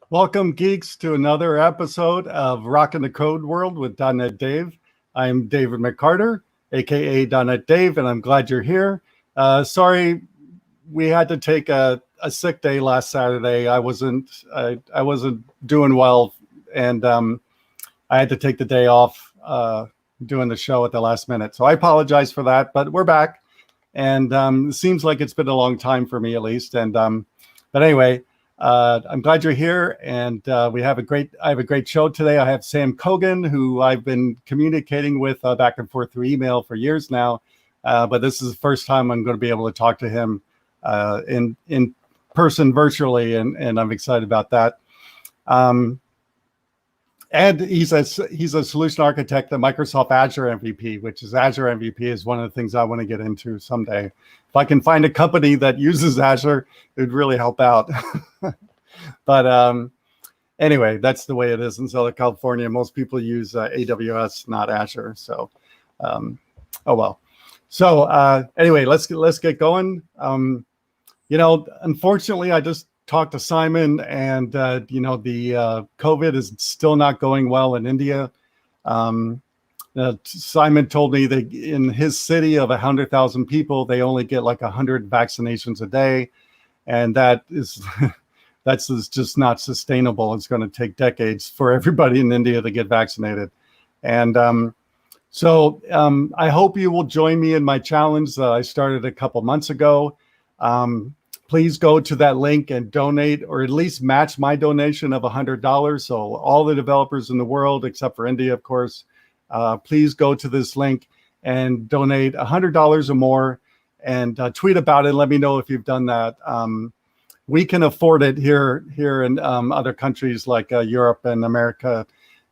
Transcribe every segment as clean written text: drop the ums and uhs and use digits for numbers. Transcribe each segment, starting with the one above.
Welcome, geeks, to another episode of Rockin The Code World with dotNetDave. I'm David McCarter, aka dotNetDave, and I'm glad you're here. Sorry, we had to take a sick day last Saturday. I wasn't doing well, and I had to take the day off doing the show at the last minute. So I apologize for that, but we're back, and it seems like it's been a long time for me at least. And but anyway. I'm glad you're here, and I have a great show today. I have Sam Cogan, who I've been communicating with back and forth through email for years now, but this is the first time I'm going to be able to talk to him in person virtually, and I'm excited about that. And he's a solution architect at Microsoft Azure MVP, which is Azure MVP is one of the things I want to get into someday. If I can find a company that uses Azure, it would really help out. But anyway, that's the way it is in Southern California. Most people use AWS, not Azure. So, oh well. So anyway, let's get going. Unfortunately, I just talked to Simon, and the COVID is still not going well in India. Simon told me that in his city of 100,000 people, they only get like 100 vaccinations a day, and that is that's just not sustainable. It's going to take decades for everybody in India to get vaccinated, and so I hope you will join me in my challenge that I started a couple months ago. Please go to that link and donate, or at least match my donation of $100. So all the developers in the world, except for India, of course, please go to this link and donate $100 or more, and tweet about it. Let me know if you've done that. We can afford it here in other countries like Europe and America,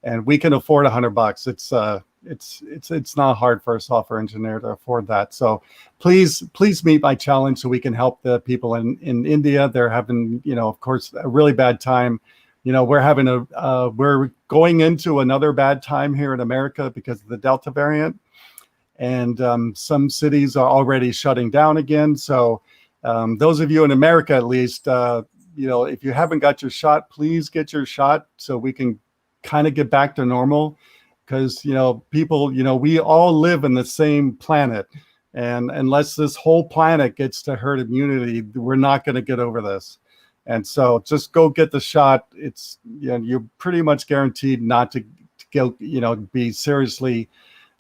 and we can afford $100. It's not hard for a software engineer to afford that. So please meet my challenge so we can help the people in India. They're having, of course, a really bad time. We're going into another bad time here in America because of the Delta variant, and some cities are already shutting down again. So those of you in America, at least, if you haven't got your shot, please get your shot so we can kind of get back to normal. Because, people, we all live in the same planet. And unless this whole planet gets to herd immunity, we're not going to get over this. And so just go get the shot. It's, you're pretty much guaranteed not to go, be seriously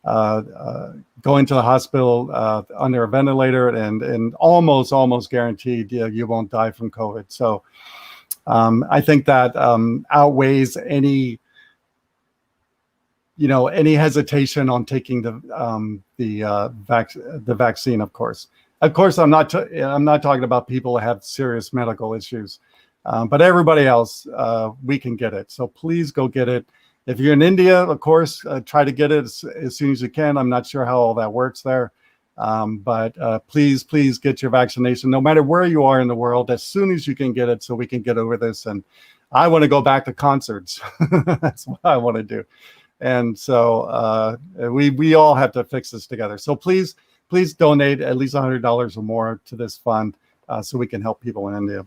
going to the hospital under a ventilator, and almost guaranteed you won't die from COVID. So I think that outweighs any hesitation on taking the vaccine. Of course, I'm not talking about people who have serious medical issues, but everybody else, we can get it. So please go get it. If you're in India, of course, try to get it as soon as you can. I'm not sure how all that works there, but please get your vaccination, no matter where you are in the world, as soon as you can get it, so we can get over this. And I want to go back to concerts. That's what I want to do. And so we all have to fix this together. So please donate at least $100 or more to this fund so we can help people in India.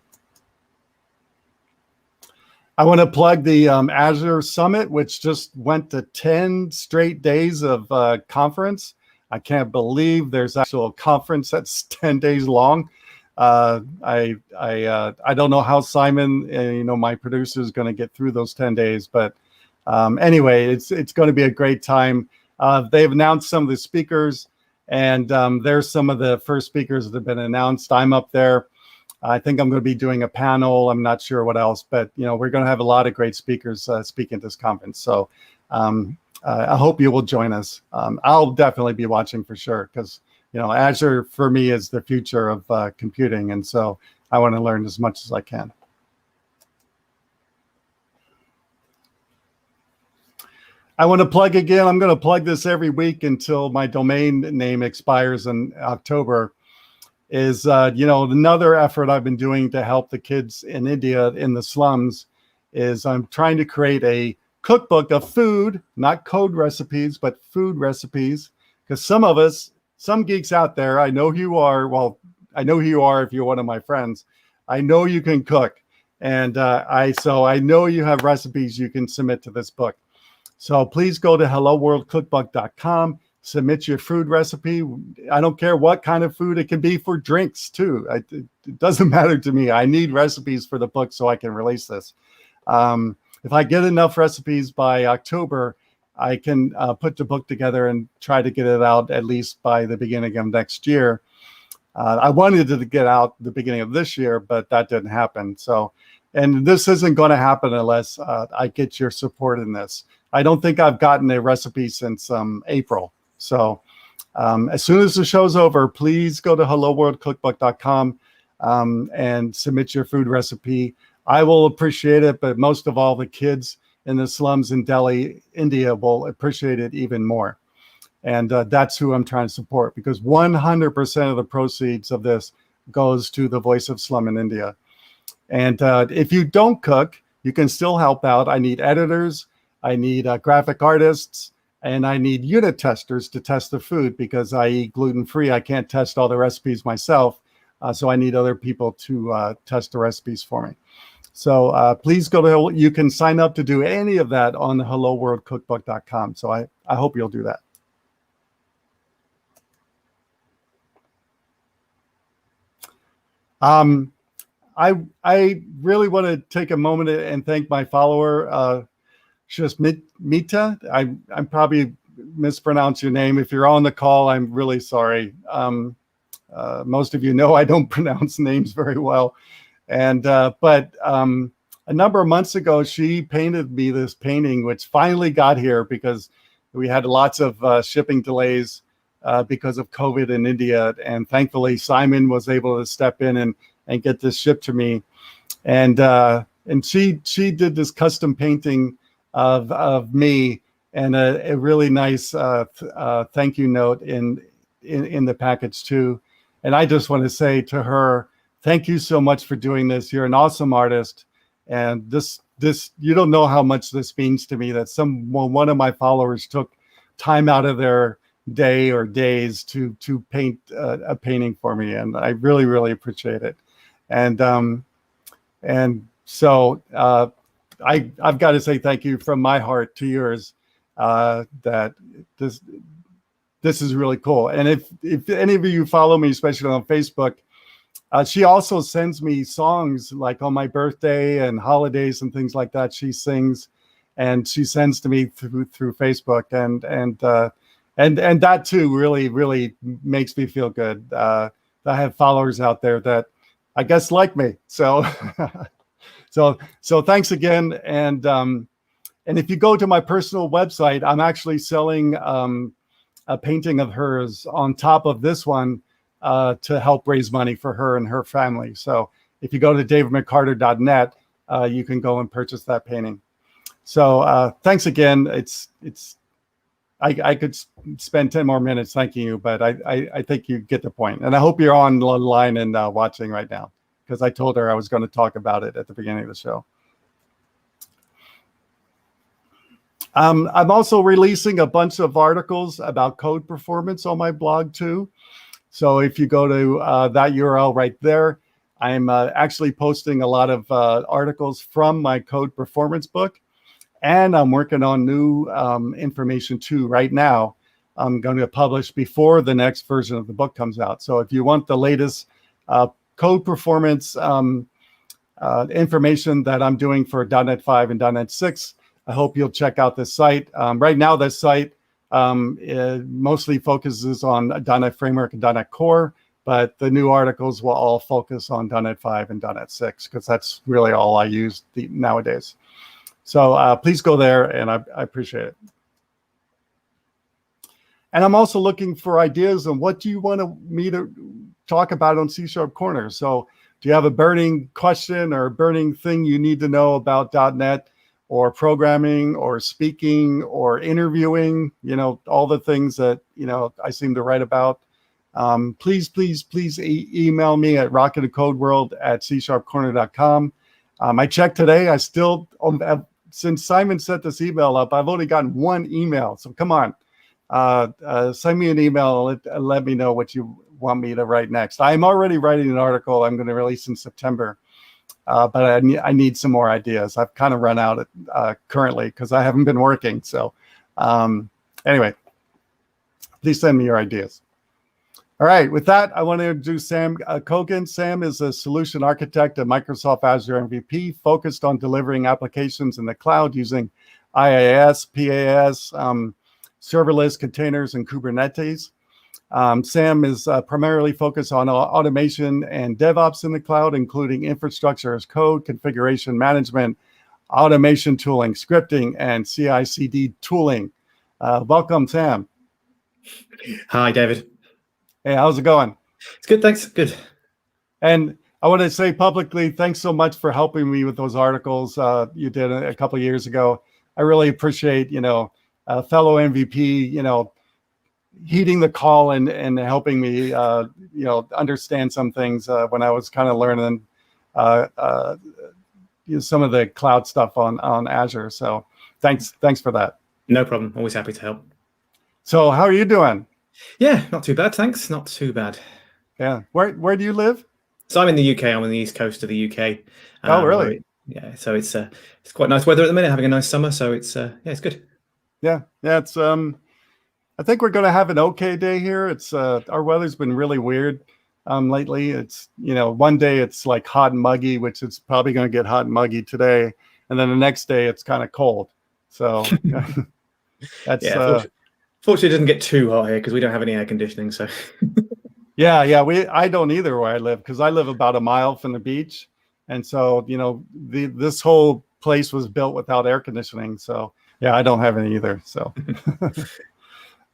I want to plug the Azure Summit, which just went to 10 straight days of conference. I can't believe there's actual conference that's 10 days long. I don't know how Simon, my producer, is going to get through those 10 days, but anyway, it's going to be a great time. They've announced some of the speakers, and there's some of the first speakers that have been announced. I'm up there. I think I'm going to be doing a panel. I'm not sure what else, but we're going to have a lot of great speakers speak at this conference. So I hope you will join us. I'll definitely be watching for sure, because Azure for me is the future of computing, and so I want to learn as much as I can. I want to plug again. I'm going to plug this every week until my domain name expires in October. Is another effort I've been doing to help the kids in India in the slums is I'm trying to create a cookbook of food, not code recipes, but food recipes. Because some geeks out there, I know who you are. Well, I know who you are if you're one of my friends. I know you can cook. And so I know you have recipes you can submit to this book. So please go to helloworldcookbook.com, submit your food recipe. I don't care what kind of food. It can be for drinks too. It doesn't matter to me. I need recipes for the book so I can release this. If I get enough recipes by October, I can put the book together and try to get it out at least by the beginning of next year. I wanted it to get out the beginning of this year, but that didn't happen. So, and this isn't going to happen unless I get your support in this. I don't think I've gotten a recipe since April. So as soon as the show's over, please go to helloworldcookbook.com and submit your food recipe. I will appreciate it, but most of all, the kids in the slums in Delhi, India will appreciate it even more. And that's who I'm trying to support, because 100% of the proceeds of this goes to the Voice of Slum in India. And if you don't cook, you can still help out. I need editors, I need graphic artists, and I need unit testers to test the food, because I eat gluten-free. I can't test all the recipes myself. So I need other people to test the recipes for me. So please go to, you can sign up to do any of that on the helloworldcookbook.com. So I hope you'll do that. I really want to take a moment and thank my follower, youmita. I'm probably mispronounced your name. If you're on the call, I'm really sorry. Most of you know I don't pronounce names very well. And but a number of months ago, she painted me this painting, which finally got here because we had lots of shipping delays because of COVID in India. And thankfully, Simon was able to step in and get this shipped to me. And she did this custom painting of me, and a really nice thank you note in the package too. And I just want to say to her, thank you so much for doing this. You're an awesome artist. And this you don't know how much this means to me, that one of my followers took time out of their day or days to paint a painting for me. And I really, really appreciate it. And so I've got to say thank you from my heart to yours, that this is really cool. And if any of you follow me, especially on Facebook, she also sends me songs, like on my birthday and holidays and things like that. She sings, and she sends to me through Facebook, and that too really, really makes me feel good. I have followers out there that I guess like me. So so thanks again. And if you go to my personal website, I'm actually selling a painting of hers on top of this one to help raise money for her and her family. So if you go to davidmccarter.net, you can go and purchase that painting. So thanks again. I could spend 10 more minutes thanking you, but I think you get the point. And I hope you're online and watching right now, because I told her I was going to talk about it at the beginning of the show. I'm also releasing a bunch of articles about code performance on my blog too. So if you go to that URL right there, I'm actually posting a lot of articles from my code performance book. And I'm working on new information too right now. I'm going to publish before the next version of the book comes out. So if you want the latest code performance information that I'm doing for .NET 5 and .NET 6, I hope you'll check out this site. Right now, this site it mostly focuses on .NET Framework and .NET Core, but the new articles will all focus on .NET 5 and .NET 6, because that's really all I use nowadays. So please go there, and I appreciate it. And I'm also looking for ideas on what do you want me to talk about on C# Corner. So do you have a burning question or a burning thing you need to know about .NET or programming or speaking or interviewing, all the things that, I seem to write about? Please email me at rockintthecodeworld@csharpcorner.com. I checked today. I still, since Simon set this email up, I've only gotten one email. So come on, send me an email and let me know what you want me to write next. I'm already writing an article I'm going to release in September but I need some more ideas. I've kind of run out currently because I haven't been working. So anyway, please send me your ideas. All right, with that, I want to introduce Sam Cogan. Sam is a solution architect at Microsoft Azure MVP, focused on delivering applications in the cloud using IaaS, PaaS, serverless containers, and Kubernetes. Sam is primarily focused on automation and DevOps in the cloud, including infrastructure as code, configuration management, automation tooling, scripting, and CI/CD tooling. Welcome, Sam. Hi, David. Hey, how's it going? It's good, thanks. Good. And I want to say publicly, thanks so much for helping me with those articles you did a couple of years ago. I really appreciate, fellow MVP, heeding the call and helping me, understand some things when I was kind of learning some of the cloud stuff on Azure. So thanks for that. No problem. Always happy to help. So how are you doing? Yeah, not too bad, thanks. Not too bad. Yeah. Where do you live? So I'm in the UK. I'm on the east coast of the UK. Oh, really? Yeah. So it's quite nice weather at the minute. Having a nice summer. So it's it's good. Yeah. It's I think we're going to have an okay day here. It's our weather's been really weird lately. It's one day it's like hot and muggy, which it's probably going to get hot and muggy today, and then the next day it's kind of cold. So that's Fortunately, it doesn't get too hot here because we don't have any air conditioning. So yeah, I don't either where I live because I live about a mile from the beach, and so this whole place was built without air conditioning. So yeah, I don't have any either. So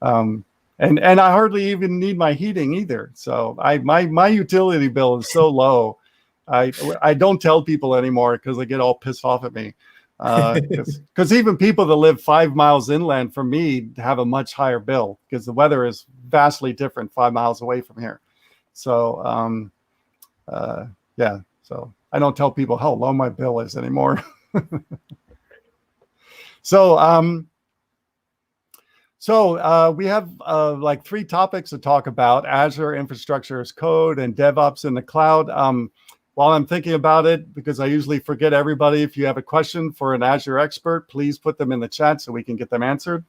and I hardly even need my heating either. So my utility bill is so low. I don't tell people anymore because they get all pissed off at me. Because even people that live 5 miles inland from me have a much higher bill because the weather is vastly different 5 miles away from here. So so I don't tell people how low my bill is anymore. So we have like 3 topics to talk about: Azure infrastructure as code and DevOps in the cloud. While I'm thinking about it, because I usually forget everybody, if you have a question for an Azure expert, please put them in the chat so we can get them answered.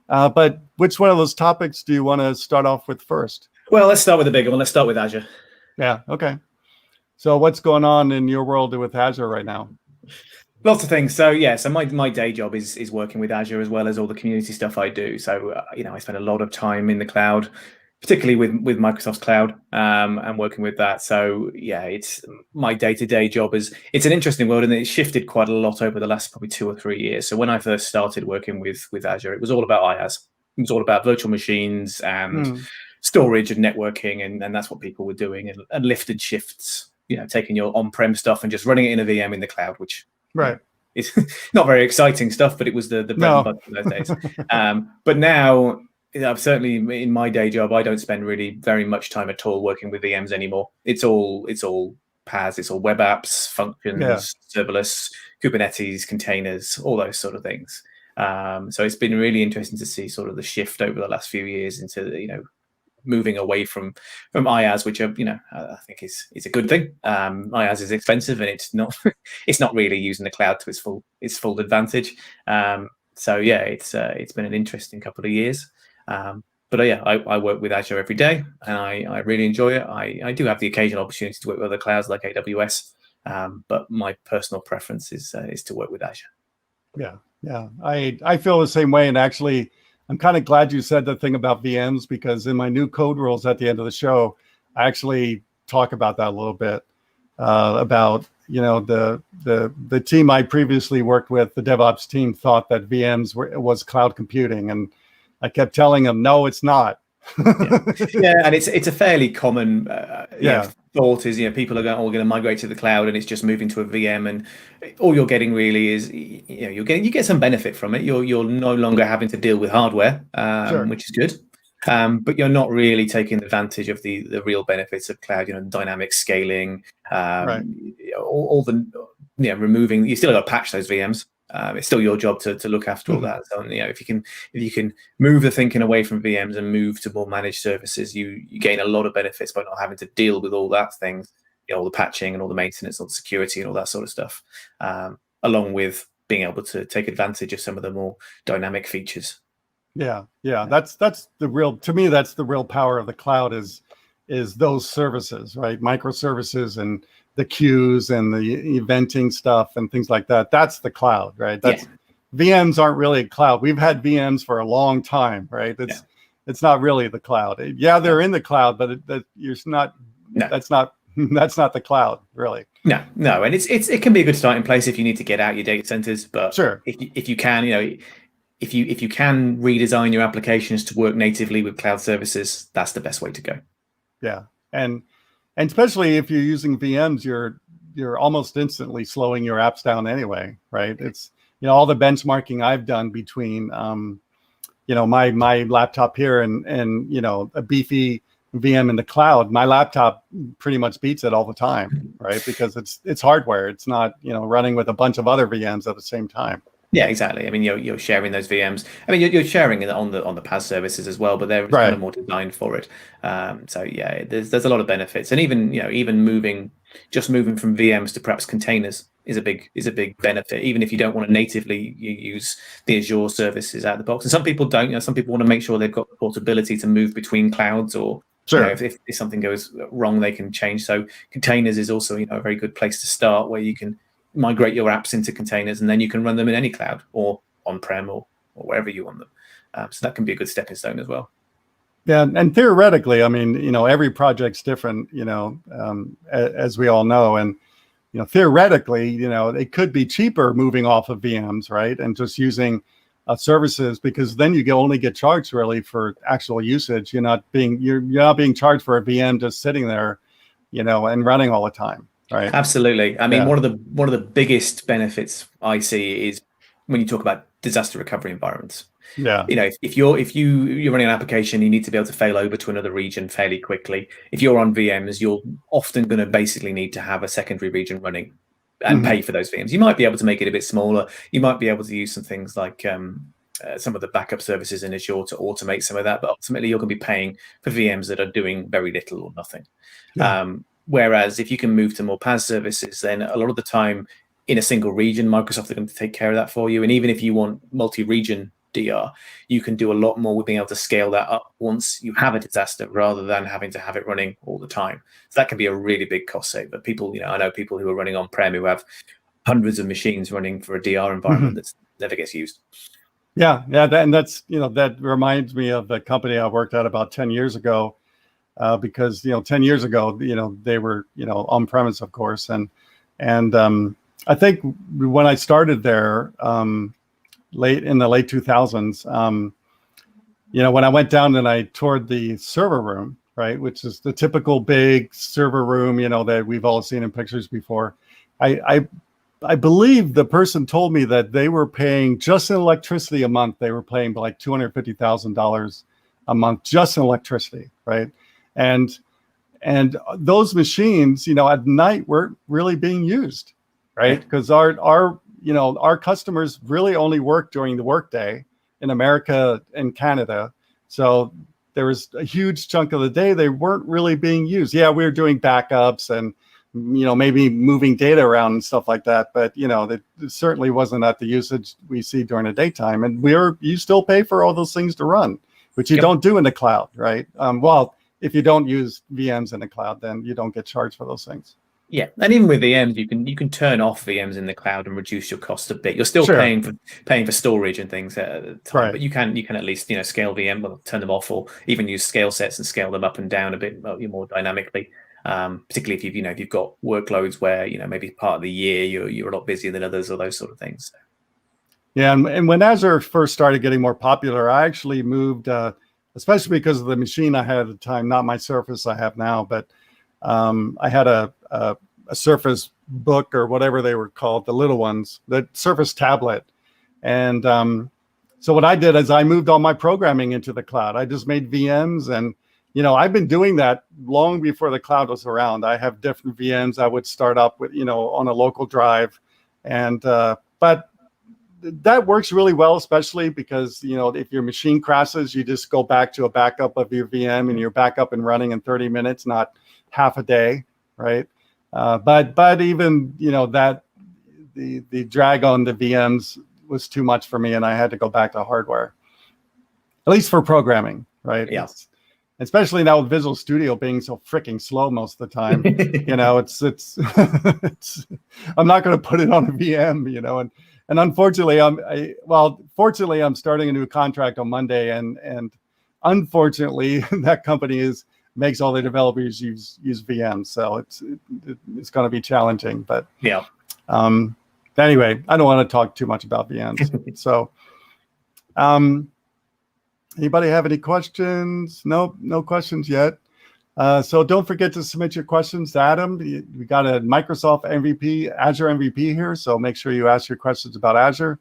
But which one of those topics do you want to start off with first? Well, let's start with the bigger one. Let's start with Azure. Yeah, okay. So what's going on in your world with Azure right now? Lots of things. So my day job is working with Azure as well as all the community stuff I do. So I spend a lot of time in the cloud, particularly with Microsoft's cloud and working with that. So yeah, it's my day-to-day job it's an interesting world, and it's shifted quite a lot over the last probably 2 or 3 years. So when I first started working with Azure, it was all about IaaS. It was all about virtual machines and storage and networking, and that's what people were doing, and lifted shifts, taking your on-prem stuff and just running it in a VM in the cloud, which right. It's not very exciting stuff, but it was the bread and butter in those days. But now, I've certainly in my day job, I don't spend really very much time at all working with VMs anymore. It's all PaaS, it's all web apps, functions, serverless, Kubernetes, containers, all those sort of things. So it's been really interesting to see sort of the shift over the last few years into moving away from IaaS, which I think is a good thing. IaaS is expensive, and it's not really using the cloud to its full advantage. So yeah, it's been an interesting couple of years. But I work with Azure every day, and I really enjoy it. I do have the occasional opportunity to work with other clouds like AWS, but my personal preference is to work with Azure. Yeah. I feel the same way, and actually, I'm kind of glad you said the thing about VMs, because in my new code rules at the end of the show, I actually talk about that a little bit, about the team I previously worked with, the DevOps team, thought that VMs was cloud computing, and I kept telling them, no, it's not. And it's a fairly common thought is people are going to migrate to the cloud, and it's just moving to a VM, and all you're getting really is you get some benefit from it. You're no longer having to deal with hardware, which is good, but you're not really taking advantage of the real benefits of cloud. Dynamic scaling, all the removing. You still got to patch those VMs. It's still your job to look after all that. So if you can move the thinking away from VMs and move to more managed services, you gain a lot of benefits by not having to deal with all that things. all the patching and all the maintenance, all the security and all that sort of stuff, along with being able to take advantage of some of the more dynamic features. Yeah. That's the real, to me, that's the real power of the cloud is those services, right? Microservices and the queues and the eventing stuff and things like that. That's the cloud, right? That's VMs aren't really a cloud. We've had VMs for a long time, right? It's not really the cloud. Yeah, they're in the cloud, but that's not the cloud, really. No, and it can be a good starting place if you need to get out your data centers. But sure, if you can, if you can redesign your applications to work natively with cloud services, that's the best way to go. Yeah, and especially if you're using VMs, you're almost instantly slowing your apps down anyway, right? It's all the benchmarking I've done between my laptop here and a beefy VM in the cloud. My laptop pretty much beats it all the time, right? Because it's hardware. It's not running with a bunch of other VMs at the same time. Yeah, exactly. I mean, you're sharing those VMs. I mean, you're sharing it on the PaaS services as well, but they're kind of more designed for it. So yeah, there's a lot of benefits, and even moving from VMs to perhaps containers is a big benefit. Even if you don't want to natively use the Azure services out of the box, and some people don't. Some people want to make sure they've got portability to move between clouds, or if something goes wrong, they can change. So containers is also a very good place to start, where you can migrate your apps into containers, and then you can run them in any cloud or on-prem or wherever you want them. So that can be a good stepping stone as well. Yeah, and theoretically, I mean, every project's different, as we all know, and theoretically, it could be cheaper moving off of VMs, right, and just using services, because then you only get charged really for actual usage. You're not being charged for a VM just sitting there, and running all the time. Right. Absolutely. I mean, one of the biggest benefits I see is when you talk about disaster recovery environments. Yeah. If you're running an application, you need to be able to fail over to another region fairly quickly. If you're on VMs, you're often going to basically need to have a secondary region running and pay for those VMs. You might be able to make it a bit smaller. You might be able to use some things like some of the backup services in Azure to automate some of that, but ultimately you're going to be paying for VMs that are doing very little or nothing. Yeah. Whereas if you can move to more PaaS services, then a lot of the time in a single region, Microsoft are going to take care of that for you. And even if you want multi-region DR, you can do a lot more with being able to scale that up once you have a disaster, rather than having to have it running all the time. So that can be a really big cost save. But people, I know people who are running on-prem who have hundreds of machines running for a DR environment that never gets used. Yeah, and that's that reminds me of the company I worked at about 10 years ago. Because 10 years ago, they were on-premise, of course, and I think when I started there, late 2000s, when I went down and I toured the server room, right, which is the typical big server room, that we've all seen in pictures before, I believe the person told me that they were paying just in electricity a month. They were paying like $250,000 a month just in electricity, right? And those machines, at night weren't really being used, right? Because our customers really only work during the workday in America and Canada. So there was a huge chunk of the day they weren't really being used. Yeah, we were doing backups and maybe moving data around and stuff like that, but it certainly wasn't at the usage we see during the daytime. And you still pay for all those things to run, which you don't do in the cloud, right? If you don't use VMs in the cloud, then you don't get charged for those things. Yeah, and even with VMs, you can turn off VMs in the cloud and reduce your cost a bit. You're still paying for storage and things at the time, but you can at least scale VM, or turn them off, or even use scale sets and scale them up and down a bit more dynamically. Particularly if you've got workloads where maybe part of the year you're a lot busier than others, or those sort of things. Yeah, and when Azure first started getting more popular, I actually moved. Especially because of the machine I had at the time, not my Surface I have now, but I had a Surface Book or whatever they were called, the little ones, the Surface tablet. And so what I did is I moved all my programming into the cloud. I just made VMs, and I've been doing that long before the cloud was around. I have different VMs I would start up with, on a local drive, and but that works really well, especially because, if your machine crashes, you just go back to a backup of your VM and you're back up and running in 30 minutes, not half a day, right? But even, that the drag on the VMs was too much for me, and I had to go back to hardware, at least for programming, right? Yeah. Especially now with Visual Studio being so freaking slow most of the time, it's I'm not going to put it on a VM, and unfortunately, fortunately, I'm starting a new contract on Monday, and unfortunately, that company makes all their developers use VMs, so it's going to be challenging. But yeah. Anyway, I don't want to talk too much about VMs. So, anybody have any questions? Nope, no questions yet. So don't forget to submit your questions to Adam. We got a Microsoft MVP, Azure MVP here, so make sure you ask your questions about Azure,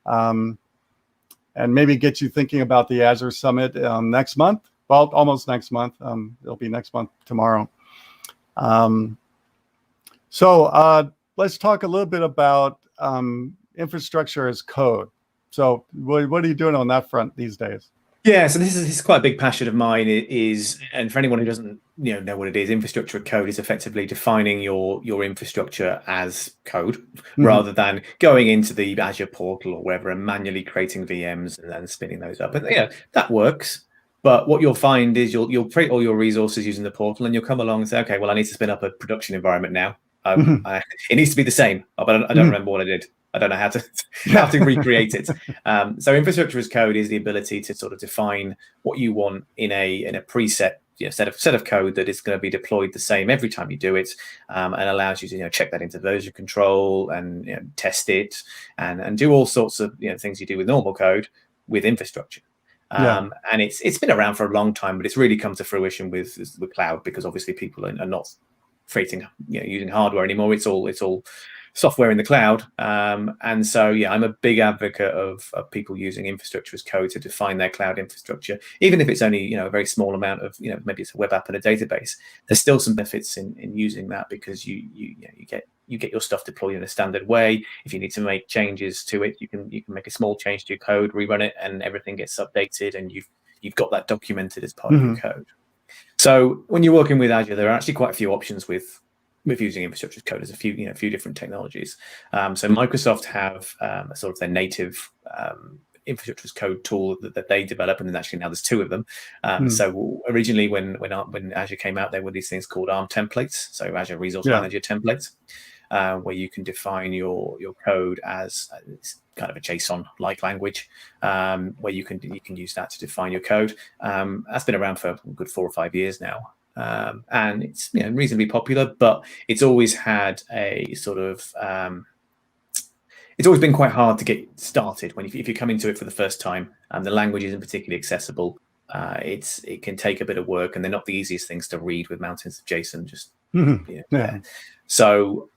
and maybe get you thinking about the Azure Summit next month. Well, almost next month. It'll be next month tomorrow. So let's talk a little bit about infrastructure as code. So what are you doing on that front these days? Yeah, so this is quite a big passion of mine. And for anyone who doesn't know what it is, infrastructure as code is effectively defining your infrastructure as code, rather than going into the Azure Portal or wherever and manually creating VMs and then spinning those up. And that works. But what you'll find is you'll create all your resources using the portal, and you'll come along and say, okay, well, I need to spin up a production environment now. It needs to be the same, but I don't remember what I did. I don't know how to recreate it. So infrastructure as code is the ability to sort of define what you want in a preset set of code that is going to be deployed the same every time you do it, and allows you to check that into version control and test it and do all sorts of things you do with normal code with infrastructure. And it's been around for a long time, but it's really come to fruition with cloud, because obviously people are not creating using hardware anymore. It's all software in the cloud, and so I'm a big advocate of people using infrastructure as code to define their cloud infrastructure, even if it's only a very small amount of maybe it's a web app and a database. There's still some benefits in using that, because you get your stuff deployed in a standard way. If you need to make changes to it, you can make a small change to your code, rerun it, and everything gets updated, and you've got that documented as part of your code. So when you're working with Azure, there are actually quite a few options with using infrastructure as code. There's a few different technologies. So Microsoft have sort of their native infrastructure as code tool that they develop, and then actually now there's two of them. So originally, when Azure came out, there were these things called ARM templates, so Azure Resource Manager templates, where you can define your code as kind of a JSON-like language, where you can use that to define your code. That's been around for a good 4 or 5 years now. And it's reasonably popular, but it's always had a sort of it's always been quite hard to get started if you come into it for the first time, and the language isn't particularly accessible. It can take a bit of work, and they're not the easiest things to read with mountains of JSON. So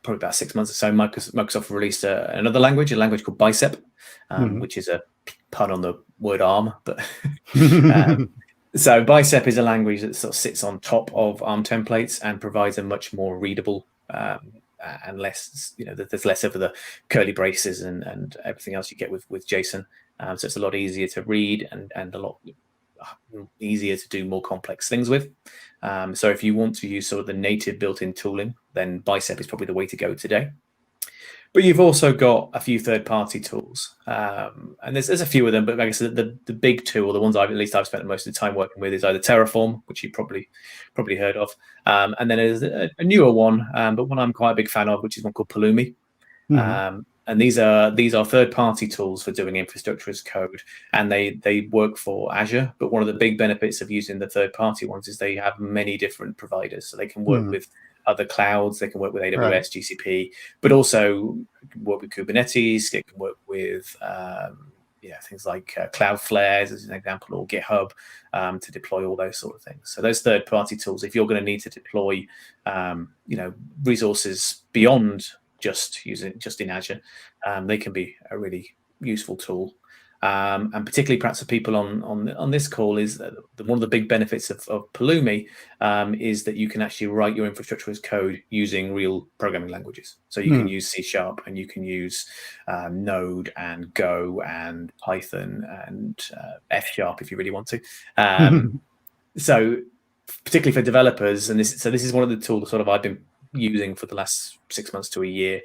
probably about 6 months or so, Microsoft released another language, a language called Bicep, which is a pun on the word arm, but so Bicep is a language that sort of sits on top of ARM templates and provides a much more readable and less, there's less of the curly braces and everything else you get with JSON. So it's a lot easier to read and a lot easier to do more complex things with. So if you want to use sort of the native built-in tooling, then Bicep is probably the way to go today. But you've also got a few third-party tools, and there's a few of them. But like I said, the big two, or the ones I've spent most of the time working with, is either Terraform, which you probably heard of, and then there's a newer one, but one I'm quite a big fan of, which is one called Pulumi. And these are third-party tools for doing infrastructure as code, and they work for Azure. But one of the big benefits of using the third-party ones is they have many different providers, so they can work with other clouds. They can work with AWS, GCP, but also work with Kubernetes. They can work with things like Cloudflare, as an example, or GitHub, to deploy all those sort of things. So those third-party tools, if you're going to need to deploy, resources beyond just in Azure, they can be a really useful tool. And particularly perhaps for people on this call, is that one of the big benefits of Pulumi is that you can actually write your infrastructure as code using real programming languages. So you can use C# and you can use Node and Go and Python and F# if you really want to. So particularly for developers, and this is one of the tools sort of I've been using for the last 6 months to a year,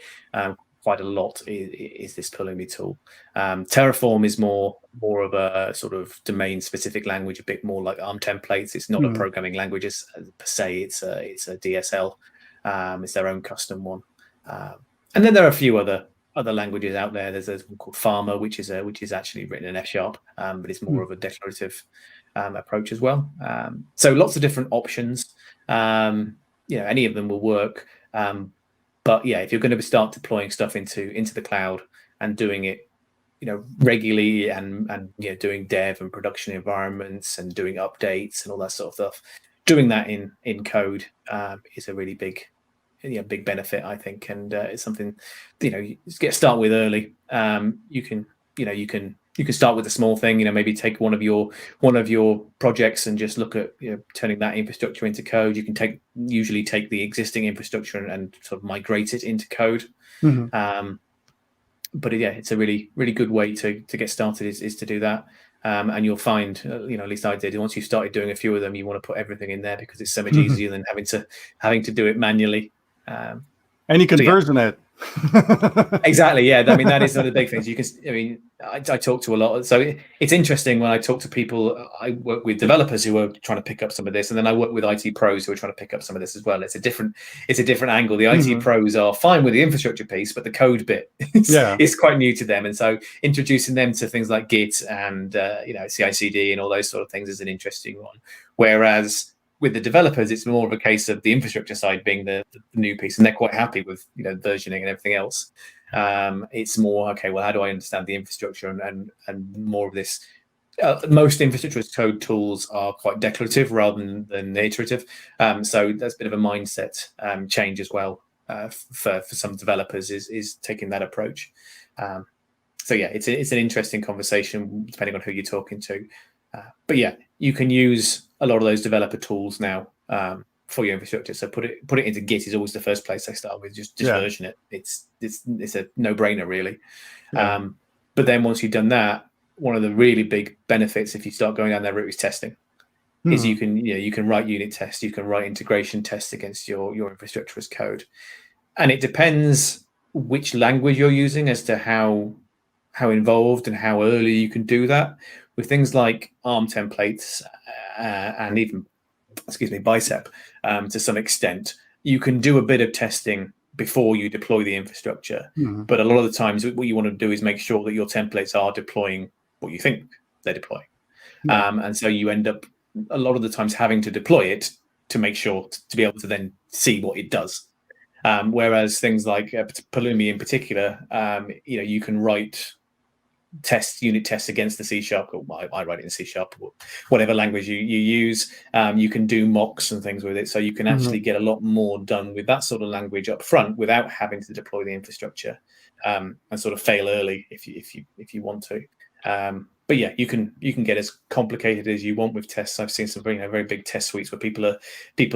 quite a lot, is this Pulumi tool. Terraform is more of a sort of domain specific language, a bit more like ARM templates. It's not a programming language per se. It's a DSL. It's their own custom one. And then there are a few other languages out there. There's one called Farmer, which is actually written in F#, but it's more of a declarative approach as well. So lots of different options. Any of them will work. But yeah, if you're going to start deploying stuff into the cloud and doing it, regularly and doing dev and production environments and doing updates and all that sort of stuff, doing that in code is a really big benefit, I think, and it's something you get start with early. You can start with a small thing, maybe take one of your projects and just look at turning that infrastructure into code. You can usually take the existing infrastructure and sort of migrate it into code. But yeah, it's a really, really good way to get started is to do that. And you'll find, at least I did, once you started doing a few of them, you want to put everything in there because it's so much easier than having to do it manually. And you can version it. Exactly. Yeah. I mean, that is one of the big things. I talk to a lot. So it's interesting when I talk to people. I work with developers who are trying to pick up some of this, and then I work with IT pros who are trying to pick up some of this as well. It's a different angle. The IT pros are fine with the infrastructure piece, but the code bit is quite new to them. And so introducing them to things like Git and CI/CD and all those sort of things is an interesting one. Whereas with the developers, it's more of a case of the infrastructure side being the new piece, and they're quite happy with versioning and everything else. It's more, okay, well, how do I understand the infrastructure and more of this? Most infrastructure as code tools are quite declarative rather than iterative. So that's a bit of a mindset change as well for some developers is taking that approach. So yeah, it's an interesting conversation depending on who you're talking to. But yeah, you can use a lot of those developer tools now for your infrastructure. So put it into Git is always the first place I start with. Just version it. It's a no-brainer really. Yeah. But then once you've done that, one of the really big benefits if you start going down that route is testing. Is you can write unit tests, you can write integration tests against your infrastructure as code, and it depends which language you're using as to how involved and how early you can do that. With things like ARM templates and even, Bicep, to some extent, you can do a bit of testing before you deploy the infrastructure. But a lot of the times, what you want to do is make sure that your templates are deploying what you think they're deploying. And so you end up a lot of the times having to deploy it to make sure to be able to then see what it does. Whereas things like Pulumi in particular, you can write unit tests against the C#, or I write it in C#, or whatever language you use. You can do mocks and things with it, so you can actually get a lot more done with that sort of language up front without having to deploy the infrastructure and sort of fail early if you want to. But yeah, you can get as complicated as you want with tests. I've seen some very big test suites where people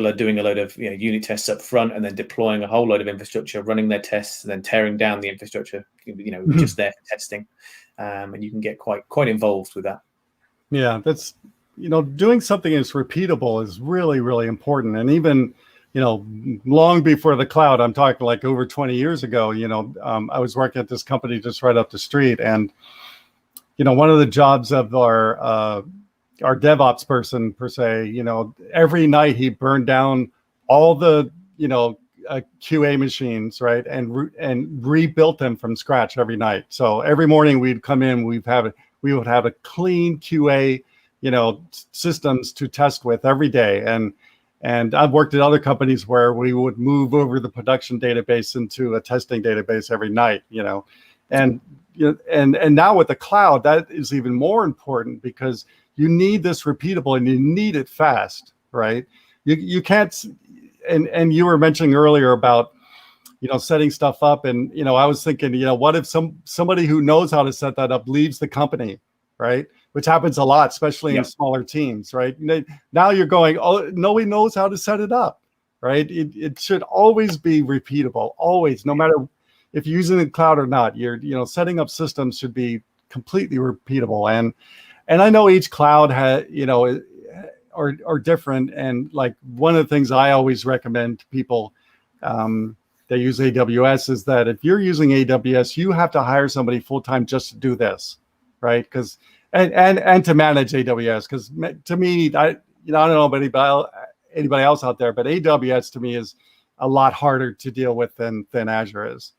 are doing a load of unit tests up front and then deploying a whole load of infrastructure, running their tests, and then tearing down the infrastructure, just there for testing. And you can get quite involved with that. Yeah, that's doing something that's repeatable is really, really important. And even long before the cloud, I'm talking like over 20 years ago. I was working at this company just right up the street, and one of the jobs of our DevOps person per se, every night he burned down all the QA machines, right, and rebuilt them from scratch every night. So every morning we'd come in, we would have a clean QA, systems to test with every day. And I've worked at other companies where we would move over the production database into a testing database every night, and now with the cloud, that is even more important because you need this repeatable and you need it fast, right? You can't. And you were mentioning earlier about, setting stuff up. And, I was thinking, what if somebody who knows how to set that up leaves the company, right? Which happens a lot, especially in smaller teams, right? Now you're going, oh, nobody knows how to set it up, right? It should always be repeatable, always, no matter if you're using the cloud or not. You're, setting up systems should be completely repeatable. And I know each cloud are different. And like one of the things I always recommend to people that use AWS is that if you're using AWS, you have to hire somebody full time just to do this, right? Because and to manage AWS. Because to me, I don't know about anybody else out there, but AWS to me is a lot harder to deal with than Azure is.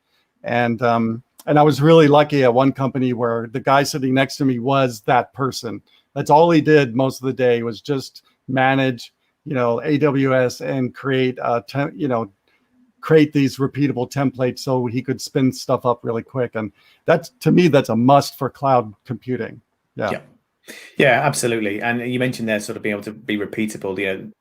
And I was really lucky at one company where the guy sitting next to me was that person. That's all he did most of the day was just manage, AWS and create create these repeatable templates so he could spin stuff up really quick. And that's, to me, that's a must for cloud computing. Yeah, absolutely. And you mentioned there sort of being able to be repeatable.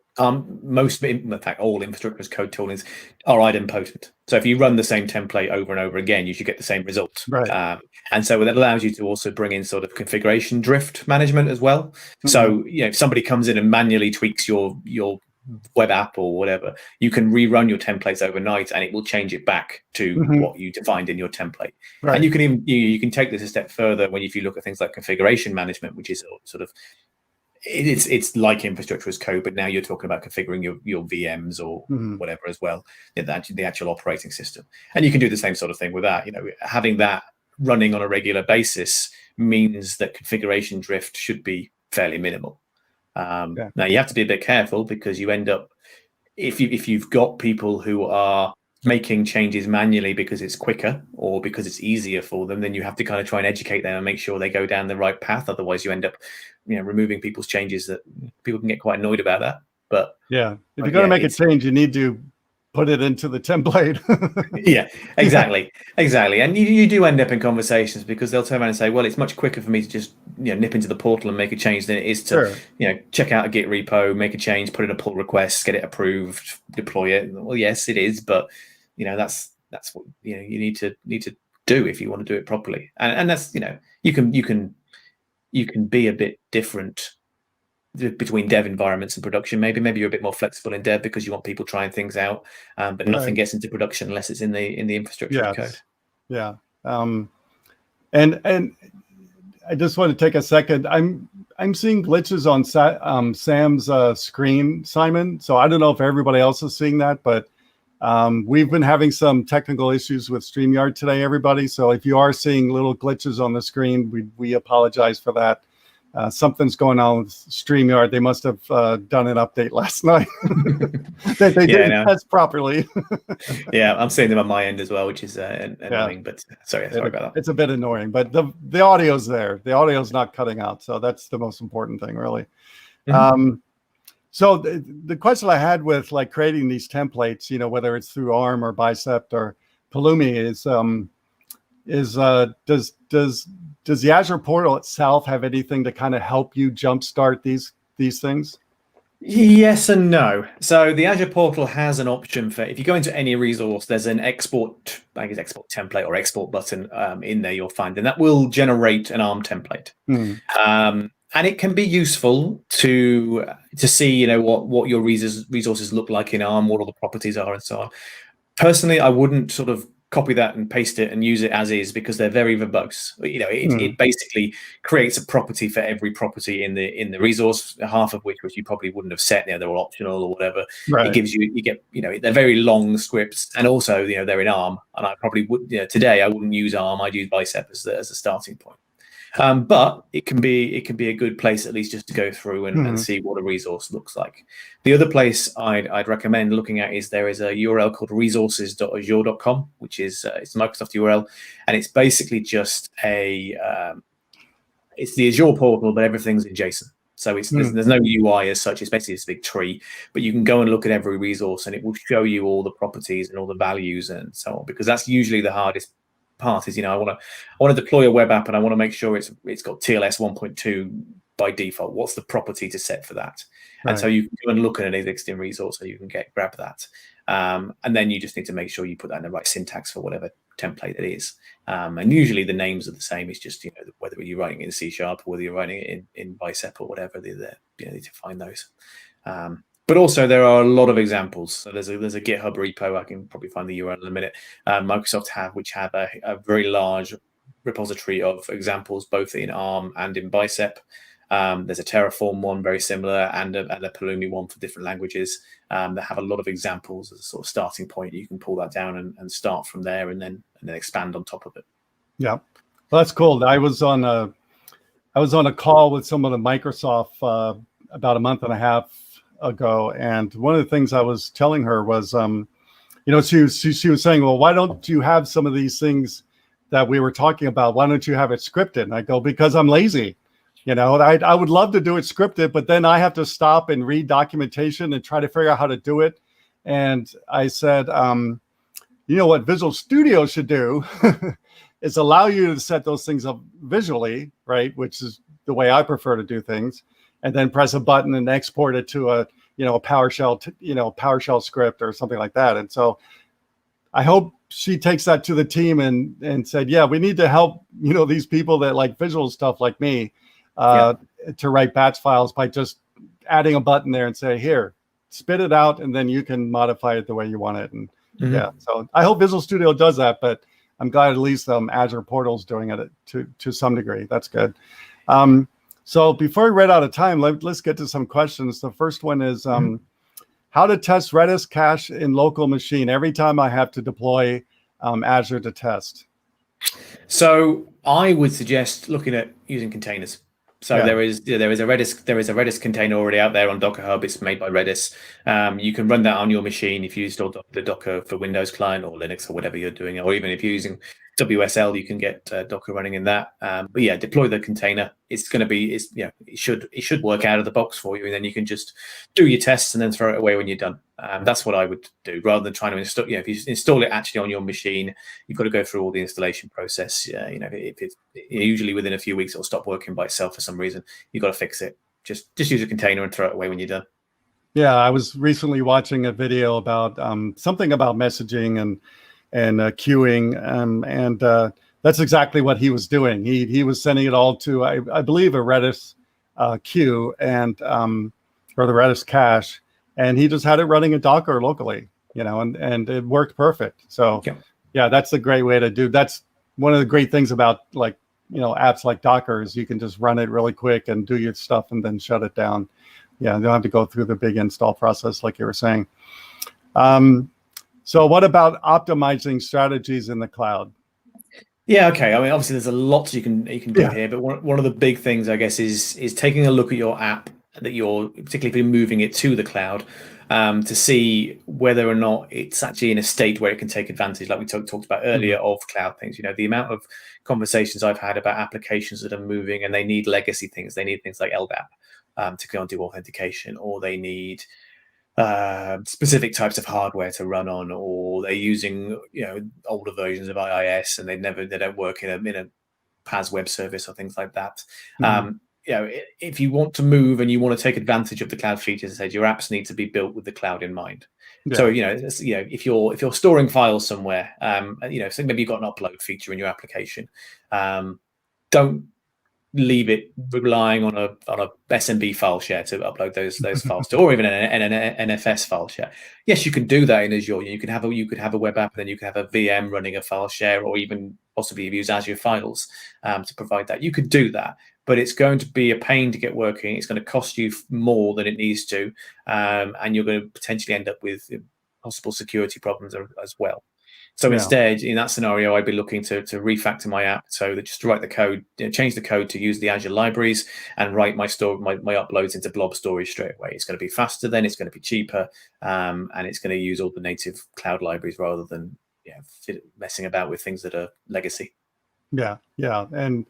Most, in fact, all infrastructure as code toolings are idempotent. So if you run the same template over and over again, you should get the same result. Right. And so that allows you to also bring in sort of configuration drift management as well. Mm-hmm. So if somebody comes in and manually tweaks your web app or whatever, you can rerun your templates overnight and it will change it back to what you defined in your template. Right. And you can even you can take this a step further if you look at things like configuration management, which is sort of it's like infrastructure as code, but now you're talking about configuring your VMs or whatever as well, the actual operating system. And you can do the same sort of thing with that. Having that running on a regular basis means that configuration drift should be fairly minimal. Now you have to be a bit careful because you end up, if you've got people who are making changes manually because it's quicker or because it's easier for them, then you have to kind of try and educate them and make sure they go down the right path. Otherwise you end up removing people's changes that people can get quite annoyed about that. But if you're going to make a change, you need to put it into the template. Yeah, exactly. And you do end up in conversations because they'll turn around and say, well, it's much quicker for me to just nip into the portal and make a change than it is to check out a Git repo, make a change, put in a pull request, get it approved, deploy it. Well, yes, it is, but that's what you need to do if you want to do it properly. And that's you can be a bit different between dev environments and production. Maybe you're a bit more flexible in dev because you want people trying things out, but nothing gets into production unless it's in the infrastructure code. Yeah. And I just want to take a second. I'm seeing glitches on Sam's screen, Simon. So I don't know if everybody else is seeing that, but we've been having some technical issues with StreamYard today, everybody. So if you are seeing little glitches on the screen, we apologize for that. Something's going on with StreamYard. They must have done an update last night. they didn't test properly. Yeah, I'm seeing them on my end as well, which is annoying. But sorry about that. It's a bit annoying, but the audio's there. The audio's not cutting out, so that's the most important thing, really. So the question I had with like creating these templates, whether it's through ARM or Bicep or Pulumi, does the Azure Portal itself have anything to kind of help you jumpstart these things? Yes and no. So the Azure Portal has an option for, if you go into any resource, there's an export template or export button in there you'll find, and that will generate an ARM template. And it can be useful to see, what your resources look like in ARM, what all the properties are, and so on. Personally, I wouldn't sort of copy that and paste it and use it as is because they're very verbose. It basically creates a property for every property in the resource, half of which you probably wouldn't have set. They're all optional or whatever. Right. It gives you get they're very long scripts, and also they're in ARM. And I probably would today I wouldn't use ARM. I'd use Bicep as a starting point. But it can be a good place at least just to go through and see what a resource looks like. The other place I'd recommend looking at is there is a URL called resources.azure.com, which is it's a Microsoft URL, and it's basically just it's the Azure portal, but everything's in JSON. So there's no UI as such. It's basically this big tree, but you can go and look at every resource, and it will show you all the properties and all the values and so on. Because that's usually the hardest part. Is I want to deploy a web app, and I want to make sure it's got TLS 1.2 by default. What's the property to set for that? Right. And so you can go and look at an existing resource, so you can grab that, and then you just need to make sure you put that in the right syntax for whatever template it is. And usually the names are the same. It's just whether you're writing it in C# or whether you're writing it in Bicep or whatever. You need to find those. But also there are a lot of examples. So there's a GitHub repo. I can probably find the URL in a minute. Microsoft have a very large repository of examples, both in ARM and in Bicep. There's a Terraform one, very similar, and a Pulumi one for different languages that have a lot of examples as a sort of starting point. You can pull that down and start from there, and then expand on top of it. Yeah, well, that's cool. I was on a call with someone at Microsoft about a month and a half ago, and one of the things I was telling her was, she was saying, well, why don't you have some of these things that we were talking about? Why don't you have it scripted? And I go, because I'm lazy. I would love to do it scripted, but then I have to stop and read documentation and try to figure out how to do it. And I said, what Visual Studio should do is allow you to set those things up visually, right? Which is the way I prefer to do things. And then press a button and export it to a PowerShell script or something like that. And so I hope she takes that to the team and said, yeah, we need to help, these people that like visual stuff like me to write batch files by just adding a button there and say, here, spit it out, and then you can modify it the way you want it. And so I hope Visual Studio does that, but I'm glad at least Azure Portal's doing it to some degree. That's good. So before we run out of time, let's get to some questions. The first one is how to test Redis Cache in local machine every time I have to deploy Azure to test. So I would suggest looking at using containers. So there is a Redis container already out there on Docker Hub. It's made by Redis. You can run that on your machine if you install the Docker for Windows client or Linux or whatever you're doing, or even if you're using WSL, you can get Docker running in that. But yeah, deploy the container. It's going to be, it should work out of the box for you, and then you can just do your tests and then throw it away when you're done. That's what I would do, rather than trying to install. If you install it actually on your machine, you've got to go through all the installation process. If it's usually within a few weeks, it'll stop working by itself for some reason. You've got to fix it. Just use a container and throw it away when you're done. Yeah, I was recently watching a video about something about messaging and queuing, and that's exactly what he was doing. He was sending it all to, I believe, a Redis queue and or the Redis cache, and he just had it running in Docker locally, and it worked perfect. So yeah, that's a great way to do. That's one of the great things about apps like Docker is you can just run it really quick and do your stuff and then shut it down. Yeah, you don't have to go through the big install process like you were saying. So what about optimizing strategies in the cloud? Yeah, okay. I mean, obviously there's a lot you can do here, but one of the big things, I guess, is taking a look at your app that you're, particularly if you're moving it to the cloud, to see whether or not it's actually in a state where it can take advantage, like we talked about earlier, of cloud things. The amount of conversations I've had about applications that are moving and they need legacy things. They need things like LDAP to go and do authentication, or they need specific types of hardware to run on, or they're using older versions of IaaS and they don't work in a PaaS web service or things like that. If you want to move and you want to take advantage of the cloud features, I said your apps need to be built with the cloud in mind. So if you're storing files somewhere, so maybe you've got an upload feature in your application, don't leave it relying on a SMB file share to upload those files to, or even an NFS file share. Yes, you can do that in Azure. You could have a web app, and then you can have a VM running a file share, or even possibly use Azure Files to provide that. You could do that, but it's going to be a pain to get working. It's going to cost you more than it needs to, and you're going to potentially end up with possible security problems as well. So instead, in that scenario, I'd be looking to refactor my app, so that just write the code, change the code to use the Azure libraries, and write my uploads into blob storage straight away. It's going to be faster, then it's going to be cheaper, and it's going to use all the native cloud libraries rather than messing about with things that are legacy. Yeah, and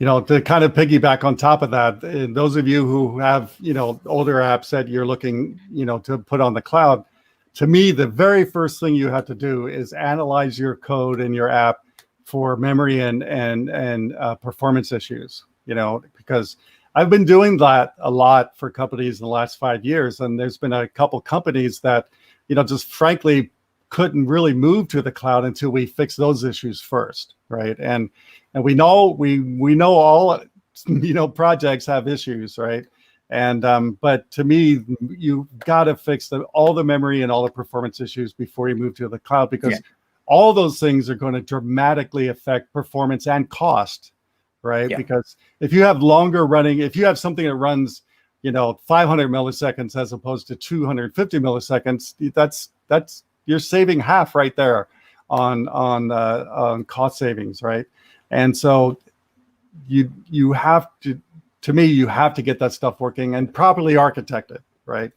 to kind of piggyback on top of that, those of you who have older apps that you're looking to put on the cloud. To me, the very first thing you have to do is analyze your code in your app for memory and performance issues, because I've been doing that a lot for companies in the last 5 years. And there's been a couple companies that, just frankly couldn't really move to the cloud until we fix those issues first. Right. And we know all, projects have issues, right? And but to me, you got to fix all the memory and all the performance issues before you move to the cloud, because all those things are going to dramatically affect performance and cost right? Because if you have longer running, if you have something that runs, 500 milliseconds as opposed to 250 milliseconds, that's you're saving half right there on cost savings, right? And so you have to me, you have to get that stuff working and properly architected, right?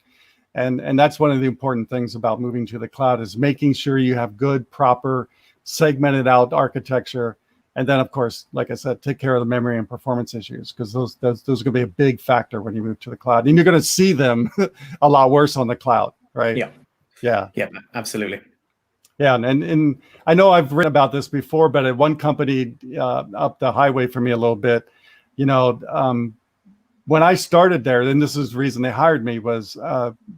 And that's one of the important things about moving to the cloud is making sure you have good, proper, segmented out architecture. And then, of course, like I said, take care of the memory and performance issues, because those are going to be a big factor when you move to the cloud. And you're going to see them a lot worse on the cloud, right? Yeah, absolutely. Yeah, and I know I've written about this before, but at one company up the highway from me a little bit, when I started there, and this is the reason they hired me, was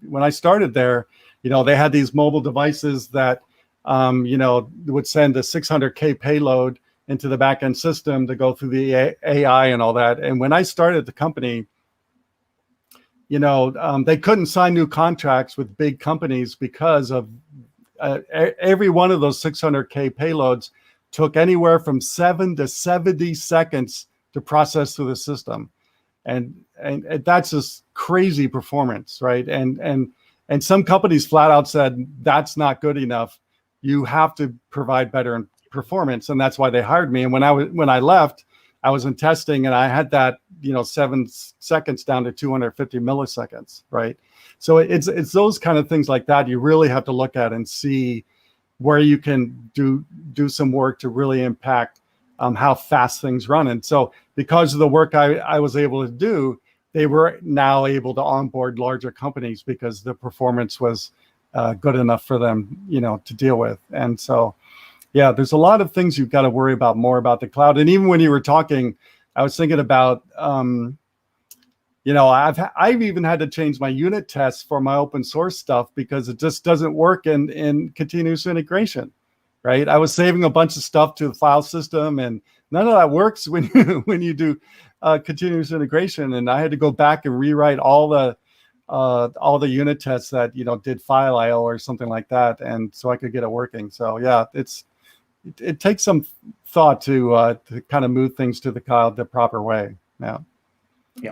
when I started there, they had these mobile devices that, would send a 600K payload into the backend system to go through the AI and all that. And when I started the company, they couldn't sign new contracts with big companies because of every one of those 600K payloads took anywhere from 7 to 70 seconds to process through the system. And that's just crazy performance, right? And some companies flat out said, that's not good enough. You have to provide better performance. And that's why they hired me. And when I left, I was in testing and I had that, 7 seconds down to 250 milliseconds, right? So it's those kind of things like that you really have to look at and see where you can do some work to really impact how fast things run. And so because of the work I was able to do, they were now able to onboard larger companies because the performance was good enough for them, to deal with. And so, yeah, there's a lot of things you've got to worry about more about the cloud. And even when you were talking, I was thinking about, I've even had to change my unit tests for my open source stuff because it just doesn't work in continuous integration, right? I was saving a bunch of stuff to the file system, and none of that works when you do continuous integration. And I had to go back and rewrite all the unit tests that did file IO or something like that, and so I could get it working. So yeah, it takes some thought to kind of move things to the cloud the proper way. Yeah.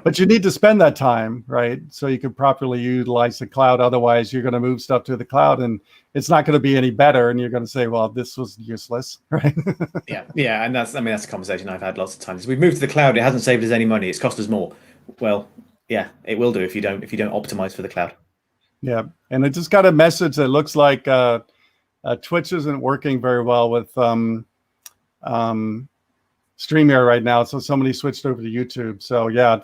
But you need to spend that time, right? So you can properly utilize the cloud. Otherwise, you're going to move stuff to the cloud and it's not going to be any better. And you're going to say, well, this was useless, right? Yeah. And that's a conversation I've had lots of times. We've moved to the cloud. It hasn't saved us any money. It's cost us more. Well, yeah, it will do if you don't optimize for the cloud. Yeah. And I just got a message that looks like Twitch isn't working very well with StreamYard right now, so somebody switched over to YouTube. So yeah,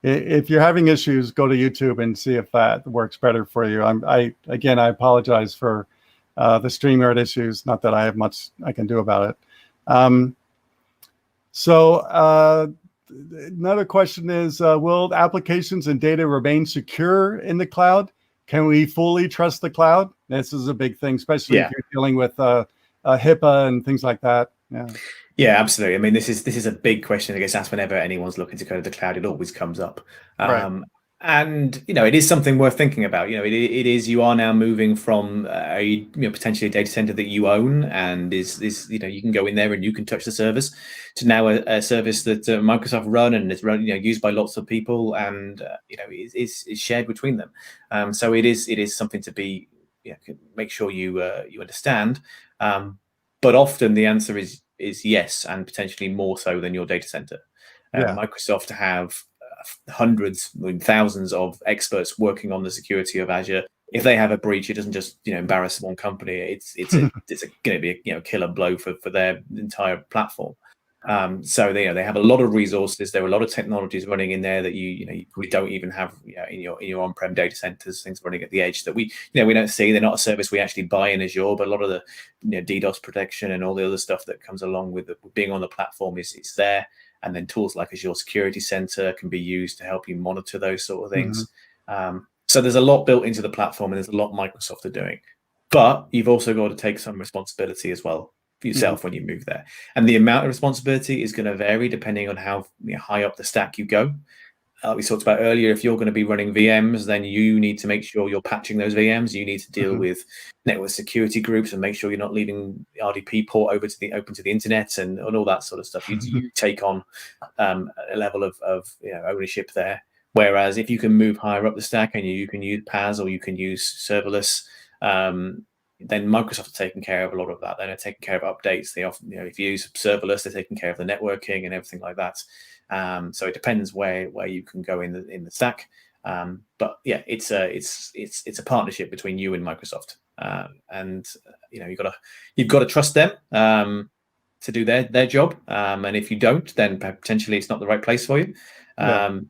if you're having issues, go to YouTube and see if that works better for you. I apologize for the StreamYard issues. Not that I have much I can do about it. So another question is, will applications and data remain secure in the cloud? Can we fully trust the cloud? This is a big thing, especially if you're dealing with HIPAA and things like that. Yeah, absolutely. I mean, this is a big question that gets asked whenever anyone's looking to go to the cloud. It always comes up. Right. And, it is something worth thinking about. It is, you are now moving from potentially a data center that you own and is you can go in there and you can touch the service, to now a service that Microsoft run and is run, used by lots of people and, is shared between them. So it is something to be, make sure you understand. But often the answer is yes, and potentially more so than your data center. Microsoft have hundreds, thousands of experts working on the security of Azure. If they have a breach, it doesn't just embarrass one company. It's going to be a killer blow for their entire platform. So they have a lot of resources. There are a lot of technologies running in there that we don't even have in your on-prem data centers. Things running at the edge that we don't see. They're not a service we actually buy in Azure, but a lot of the DDoS protection and all the other stuff that comes along with being on the platform is there. And then tools like Azure Security Center can be used to help you monitor those sort of things. So there's a lot built into the platform, and there's a lot Microsoft are doing. But you've also got to take some responsibility as well for yourself when you move there. And the amount of responsibility is going to vary depending on how high up the stack you go. we talked about earlier, if you're going to be running VMs, then you need to make sure you're patching those VMs. You need to deal with network security groups and make sure you're not leaving the RDP port open to the internet and all that sort of stuff. You take on a level of ownership there. Whereas if you can move higher up the stack and you can use PaaS or you can use serverless, then Microsoft are taking care of a lot of that. They're taking care of updates. They often, if you use serverless, they're taking care of the networking and everything like that. So it depends where you can go in the stack. But yeah, it's a partnership between you and Microsoft, and you've got to trust them to do their job. And if you don't, then potentially it's not the right place for you. Then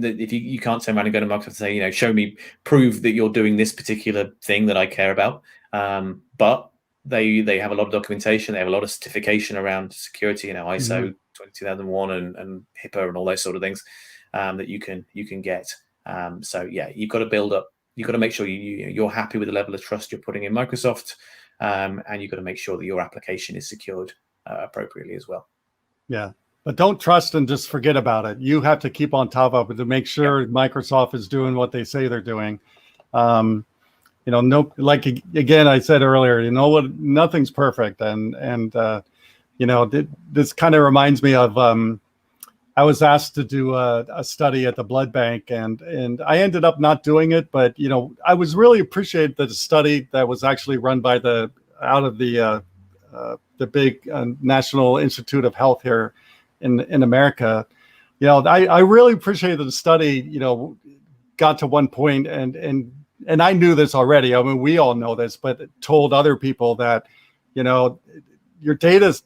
if you can't turn around and go to Microsoft and say, show me, prove that you're doing this particular thing that I care about. But they have a lot of documentation. They have a lot of certification around security, ISO 22001 and HIPAA and all those sort of things that you can get. So yeah, you've got to build up. You've got to make sure you're happy with the level of trust you're putting in Microsoft, and you've got to make sure that your application is secured appropriately as well. Yeah. But don't trust and just forget about it. You have to keep on top of it to make sure Microsoft is doing what they say they're doing. Like again, I said earlier, nothing's perfect. And this kind of reminds me of, I was asked to do a study at the blood bank and I ended up not doing it. But, I was really appreciated that the study that was actually run by the big National Institute of Health here in America. I really appreciated the study, got to one point and I knew this already. I mean, we all know this, but told other people that, your data's,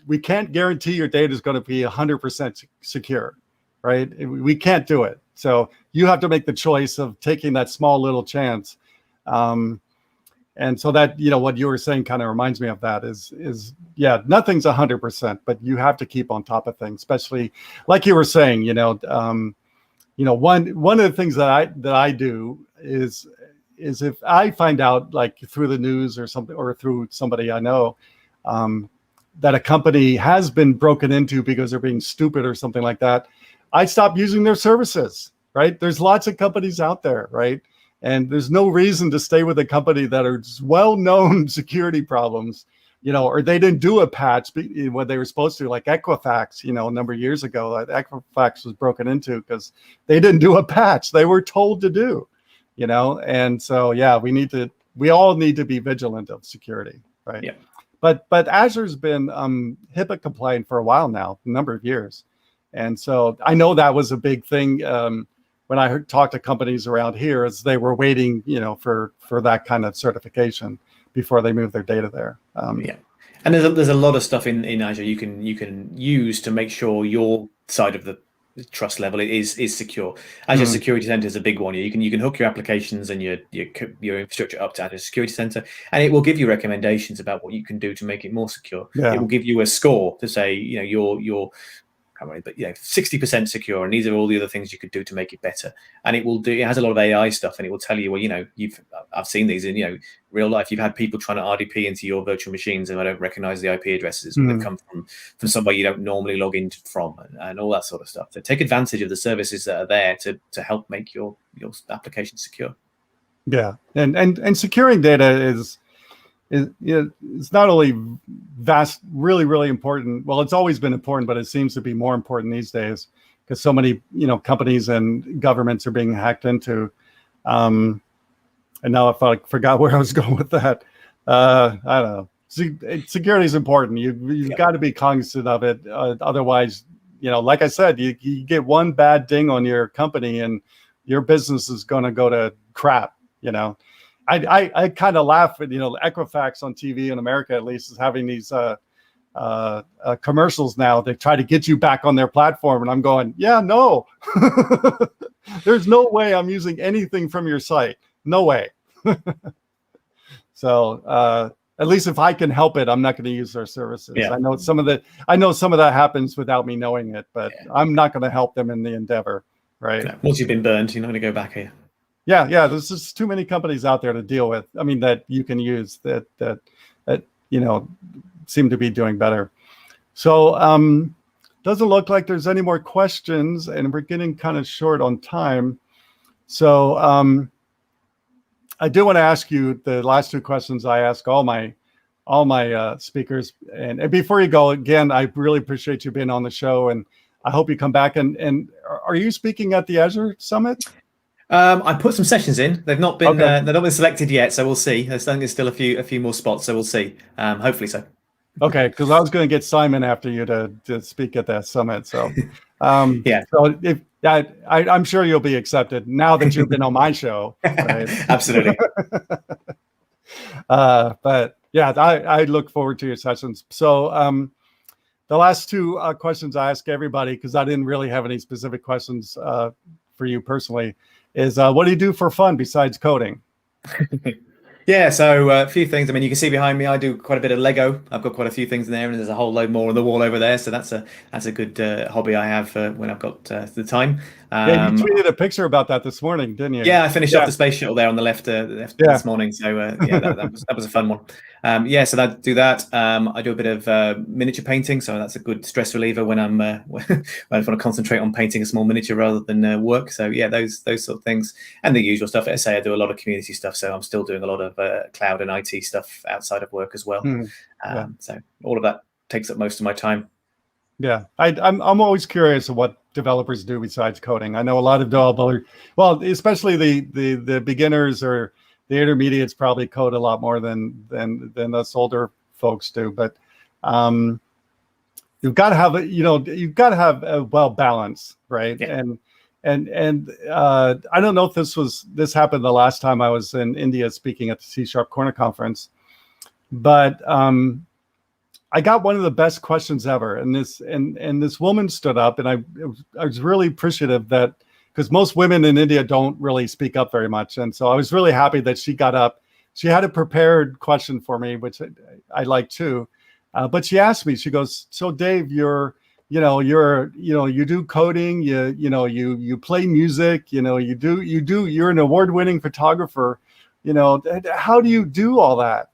we can't guarantee your data is going to be 100% secure, right? We can't do it. So you have to make the choice of taking that small little chance. And so that, what you were saying kind of reminds me of that is nothing's 100%, but you have to keep on top of things, especially like you were saying, one of the things that I do is if I find out like through the news or something, or through somebody I know, that a company has been broken into because they're being stupid or something like that, I stop using their services, right? There's lots of companies out there, right? And there's no reason to stay with a company that are well-known security problems, or they didn't do a patch when they were supposed to, like Equifax, a number of years ago, like Equifax was broken into because they didn't do a patch they were told to do, And so, yeah, we all need to be vigilant of security, right? Yeah. But Azure's been HIPAA compliant for a while now, a number of years. And so I know that was a big thing. When I talked to companies around here, as they were waiting, for that kind of certification before they move their data there. And there's a lot of stuff in Azure you can use to make sure your side of the trust level is secure. Azure Security Center is a big one. You can hook your applications and your infrastructure up to Azure Security Center, and it will give you recommendations about what you can do to make it more secure. Yeah. It will give you a score to say, you're 60% secure, and these are all the other things you could do to make it better. And it has a lot of AI stuff, and it will tell you, I've seen these in real life. You've had people trying to RDP into your virtual machines, and I don't recognize the IP addresses, but they've come from somewhere you don't normally log in from, and all that sort of stuff. So take advantage of the services that are there to help make your application secure. Yeah, and securing data is it's not only really, really important. Well, it's always been important, but it seems to be more important these days because so many, companies and governments are being hacked into. And now I forgot where I was going with that. I don't know. Security is important. You've got to be cognizant of it. Otherwise, like I said, you get one bad ding on your company and your business is going to go to crap, I kind of laugh at, Equifax on TV in America, at least, is having these commercials now. They try to get you back on their platform. And I'm going, yeah, no, there's no way I'm using anything from your site. No way. So at least if I can help it, I'm not going to use their services. Yeah. I know some of that happens without me knowing it, but I'm not going to help them in the endeavor. Right. No. Once you've been burned, you're not going to go back here. Yeah, there's just too many companies out there to deal with. I mean, that you can use that seem to be doing better. So doesn't look like there's any more questions, and we're getting kind of short on time. So I do want to ask you the last two questions I ask all my speakers. And before you go, again, I really appreciate you being on the show, and I hope you come back. And are you speaking at the Azure Summit? I put some sessions in. They've not been selected yet, so we'll see. I think there's still a few more spots, so we'll see. Hopefully so. Okay, because I was going to get Simon after you to speak at that summit. So yeah. So if I'm sure you'll be accepted now that you've been on my show. Right? Absolutely. But yeah, I look forward to your sessions. So the last two questions I ask everybody, because I didn't really have any specific questions for you personally, is what do you do for fun besides coding? Yeah, so a few things. I mean, you can see behind me, I do quite a bit of Lego. I've got quite a few things in there, and there's a whole load more on the wall over there. So that's a good hobby I have when I've got the time. Yeah, you tweeted a picture about that this morning, didn't you? Yeah, I finished off the space shuttle there on the left this morning. So yeah, that was a fun one. Yeah, so do that. I do a bit of miniature painting, so that's a good stress reliever when I'm when I want to concentrate on painting a small miniature rather than work. So yeah, those sort of things, and the usual stuff. I say I do a lot of community stuff, so I'm still doing a lot of cloud and IT stuff outside of work as well. So all of that takes up most of my time. Yeah, I'm always curious of what developers do besides coding. I know a lot of developers, well, especially the beginners or the intermediates probably code a lot more than us older folks do. But you've got to have a well balance, right? Yeah. And I don't know if this happened the last time I was in India speaking at the C# Corner Conference, but I got one of the best questions ever, and this woman stood up, and I was really appreciative that, because most women in India don't really speak up very much, and so I was really happy that she got up. She had a prepared question for me, which I like too, but she asked me. She goes, "So Dave, you do coding, you play music, you're an award-winning photographer. How do you do all that?"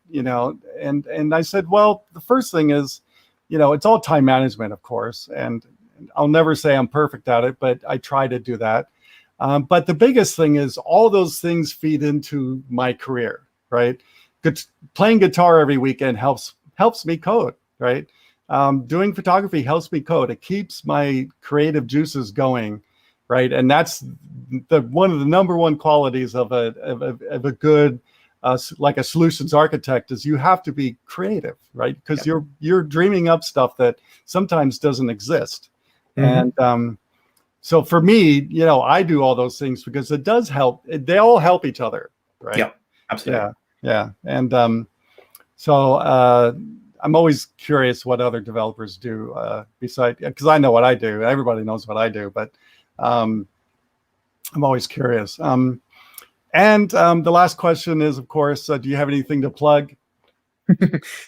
And I said, well, the first thing is, it's all time management, of course. And I'll never say I'm perfect at it, but I try to do that. But the biggest thing is all those things feed into my career, right? Playing guitar every weekend helps me code, right? Doing photography helps me code. It keeps my creative juices going, right? And that's one of the number one qualities of a good like a solutions architect is you have to be creative, right? Because you're dreaming up stuff that sometimes doesn't exist. Mm-hmm. And so for me, I do all those things because it does help. They all help each other, right? Yeah, absolutely. Yeah. And so I'm always curious what other developers do besides, because I know what I do. Everybody knows what I do, but I'm always curious. And the last question is, of course, do you have anything to plug?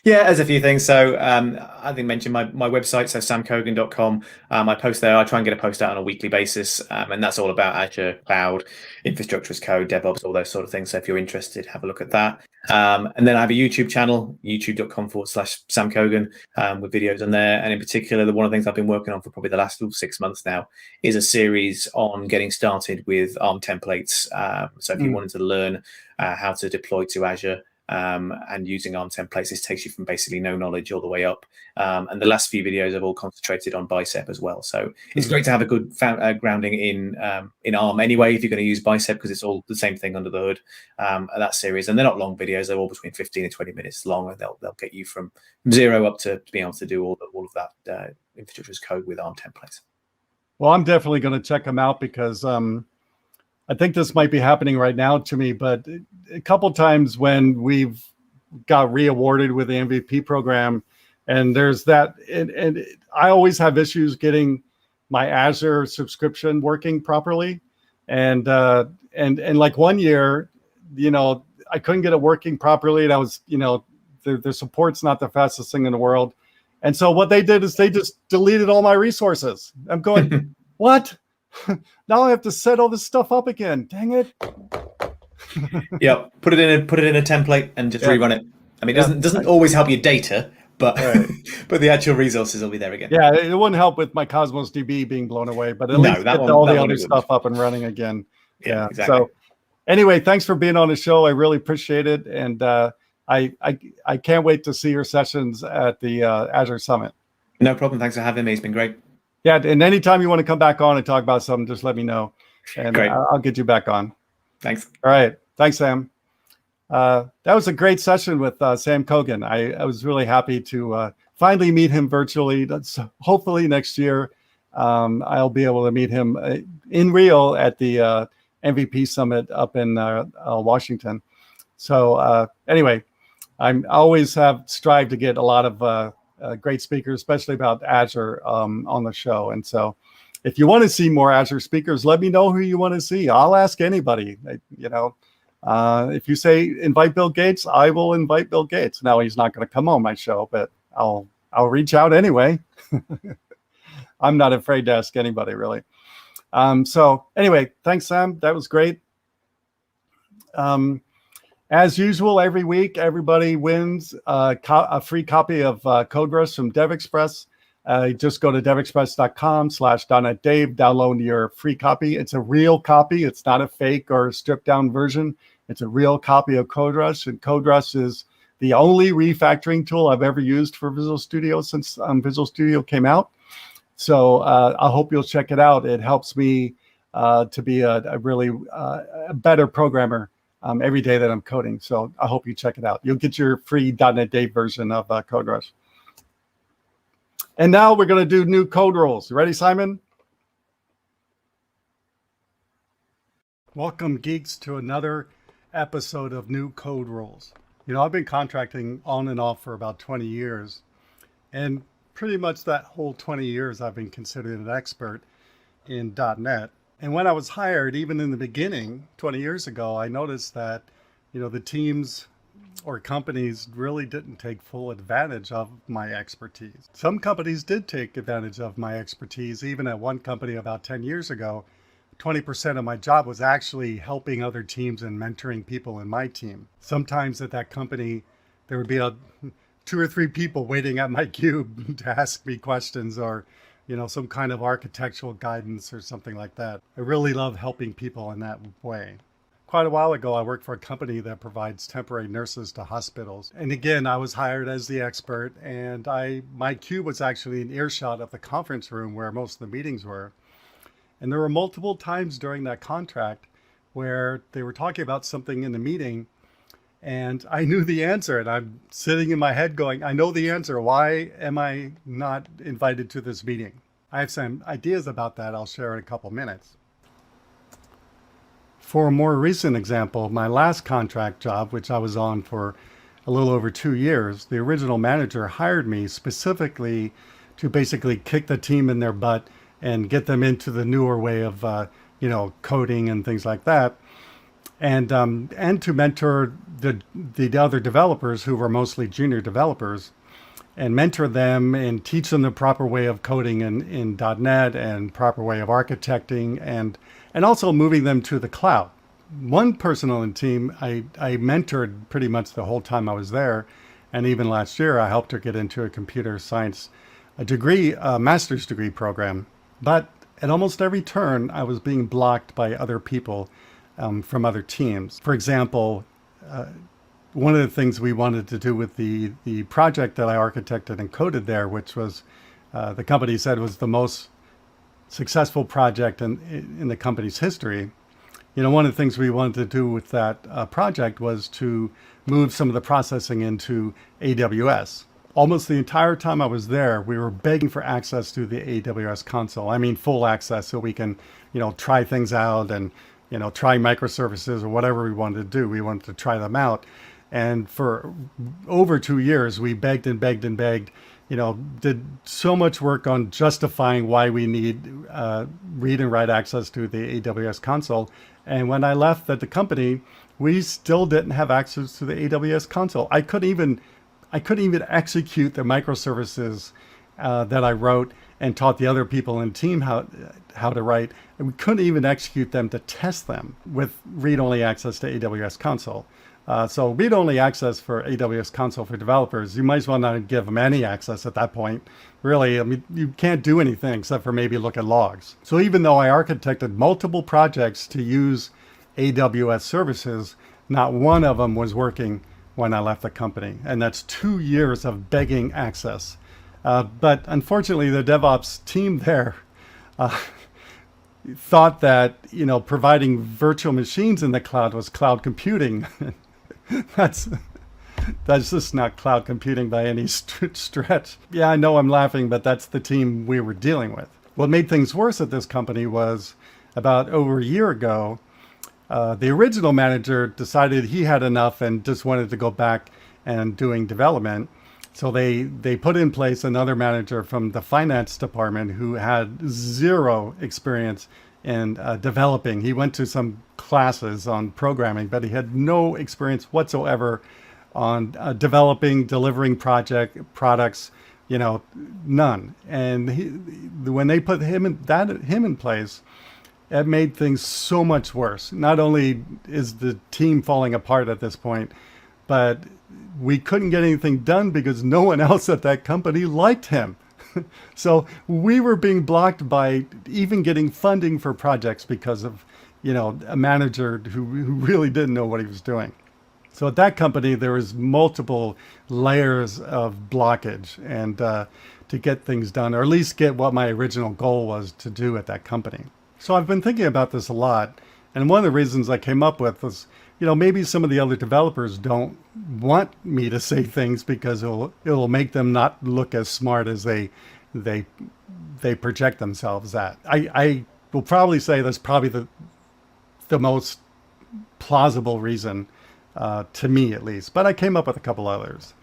Yeah, there's a few things. So I think mentioned my website, so samcogan.com. I post there. I try and get a post out on a weekly basis, and that's all about Azure Cloud, infrastructure as code, DevOps, all those sort of things. So if you're interested, have a look at that. And then I have a YouTube channel, youtube.com/Sam Cogan, with videos on there. And in particular, one of the things I've been working on for probably the last 6 months now is a series on getting started with ARM templates. So if you wanted to learn how to deploy to Azure, and using ARM templates, this takes you from basically no knowledge all the way up. And the last few videos have all concentrated on Bicep as well. So it's great to have a good grounding in ARM anyway, if you're going to use Bicep, because it's all the same thing under the hood. That series, and they're not long videos; they're all between 15 and 20 minutes long, and they'll get you from zero up to being able to do all of that infrastructure as code with ARM templates. Well, I'm definitely going to check them out because I think this might be happening right now to me, but a couple times when we've got re-awarded with the MVP program, and there's that, and I always have issues getting my Azure subscription working properly, and like one year, I couldn't get it working properly, and I was, the support's not the fastest thing in the world, and so what they did is they just deleted all my resources. I'm going, what? Now I have to set all this stuff up again. Dang it. Yeah, put it in a template and just rerun it. I mean, it doesn't always help your data, but Right. but the actual resources will be there again. Yeah, it wouldn't help with my Cosmos DB being blown away, but at No, least that get one- all that the one other it stuff wouldn't. up and running again. Yeah, exactly. So anyway, thanks for being on the show. I really appreciate it, and I can't wait to see your sessions at the Azure Summit. No problem. Thanks for having me. It's been great. Yeah, and anytime you want to come back on and talk about something, just let me know, and Great. I'll get you back on. Thanks. All right, thanks, Sam. That was a great session with Sam Cogan. I was really happy to finally meet him virtually. That's hopefully next year. I'll be able to meet him in real at the MVP Summit up in Washington. So anyway, I always have strived to get a lot of great speakers, especially about Azure, on the show. And so if you want to see more Azure speakers, let me know who you want to see. I'll ask anybody. If you say invite Bill Gates, I will invite Bill Gates. Now he's not going to come on my show, but I'll reach out anyway. I'm not afraid to ask anybody, really. So anyway, thanks, Sam. That was great. As usual, every week, everybody wins a free copy of CodeRush from DevExpress. Just go to devexpress.com/dotNetDave, download your free copy. It's a real copy. It's not a fake or stripped down version. It's a real copy of CodeRush, and CodeRush is the only refactoring tool I've ever used for Visual Studio since Visual Studio came out. So I hope you'll check it out. It helps me to be a really better programmer every day that I'm coding. So I hope you check it out. You'll get your free .NET version of CodeRush. And now we're going to do new code rules. You ready, Simon? Welcome, geeks, to another episode of New Code Rules. You know, I've been contracting on and off for about 20 years. And pretty much that whole 20 years, I've been considered an expert in .NET. And when I was hired, even in the beginning, 20 years ago, I noticed that, the teams or companies really didn't take full advantage of my expertise. Some companies did take advantage of my expertise. Even at one company about 10 years ago, 20% of my job was actually helping other teams and mentoring people in my team. Sometimes at that company, there would be 2 or 3 people waiting at my cube to ask me questions or, some kind of architectural guidance or something like that. I really love helping people in that way. Quite a while ago, I worked for a company that provides temporary nurses to hospitals. And again, I was hired as the expert, and my cube was actually an earshot of the conference room where most of the meetings were. And there were multiple times during that contract where they were talking about something in the meeting, and I knew the answer, and I'm sitting in my head going, I know the answer. Why am I not invited to this meeting? I have some ideas about that I'll share in a couple minutes. For a more recent example, my last contract job, which I was on for a little over 2 years, the original manager hired me specifically to basically kick the team in their butt and get them into the newer way of, coding and things like that. And to mentor the other developers who were mostly junior developers, and mentor them and teach them the proper way of coding in .NET and proper way of architecting, and also moving them to the cloud. One person on the team I mentored pretty much the whole time I was there, and even last year I helped her get into a computer science a master's degree program. But at almost every turn, I was being blocked by other people from other teams. For example, one of the things we wanted to do with the project that I architected and coded there, which was the company said was the most successful project in the company's history. One of the things we wanted to do with that project was to move some of the processing into AWS. Almost the entire time I was there, we were begging for access to the AWS console. I mean, full access so we can, try things out and, try microservices or whatever we wanted to do. We wanted to try them out. And for over 2 years, we begged and begged and begged, did so much work on justifying why we need read and write access to the AWS console. And when I left at the company, we still didn't have access to the AWS console. I couldn't even execute the microservices that I wrote and taught the other people in the team how to write. And we couldn't even execute them to test them with read-only access to AWS console. So read-only access for AWS console for developers, you might as well not give them any access at that point. Really, I mean, you can't do anything except for maybe look at logs. So even though I architected multiple projects to use AWS services, not one of them was working when I left the company. And that's 2 years of begging access. But unfortunately, the DevOps team there thought that, providing virtual machines in the cloud was cloud computing. That's just not cloud computing by any stretch. Yeah, I know I'm laughing, but that's the team we were dealing with. What made things worse at this company was about over a year ago, the original manager decided he had enough and just wanted to go back and doing development. So they put in place another manager from the finance department who had zero experience in developing. He went to some classes on programming, but he had no experience whatsoever on developing, delivering products, none. And when they put him in place, it made things so much worse. Not only is the team falling apart at this point, but we couldn't get anything done because no one else at that company liked him. So we were being blocked by even getting funding for projects because of, a manager who really didn't know what he was doing. So at that company, there was multiple layers of blockage and to get things done, or at least get what my original goal was to do at that company. So I've been thinking about this a lot. And one of the reasons I came up with was, maybe some of the other developers don't want me to say things because it'll make them not look as smart as they project themselves at. I will probably say that's probably the most plausible reason, to me at least. But I came up with a couple others.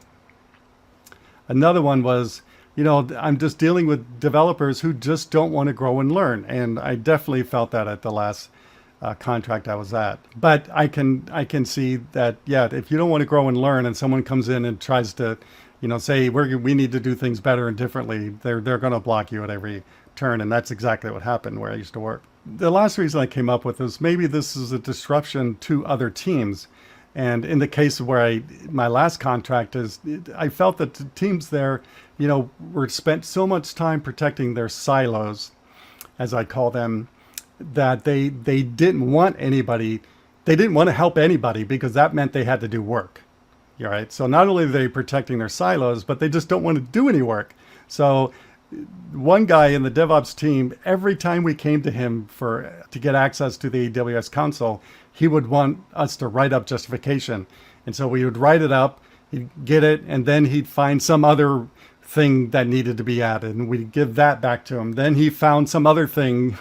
Another one was, I'm just dealing with developers who just don't want to grow and learn. And I definitely felt that at the last contract I was at. But I can see that, if you don't want to grow and learn and someone comes in and tries to, say we need to do things better and differently, they're going to block you at every turn. And that's exactly what happened where I used to work. The last reason I came up with is maybe this is a disruption to other teams. And in the case of where my last contract I felt that the teams there, were spent so much time protecting their silos, as I call them, that they didn't want to help anybody because that meant they had to do work. All right. So not only are they protecting their silos, but they just don't want to do any work. So one guy in the DevOps team, every time we came to him to get access to the AWS console, he would want us to write up justification. And so we would write it up, he'd get it, and then he'd find some other thing that needed to be added, and we'd give that back to him. Then he found some other thing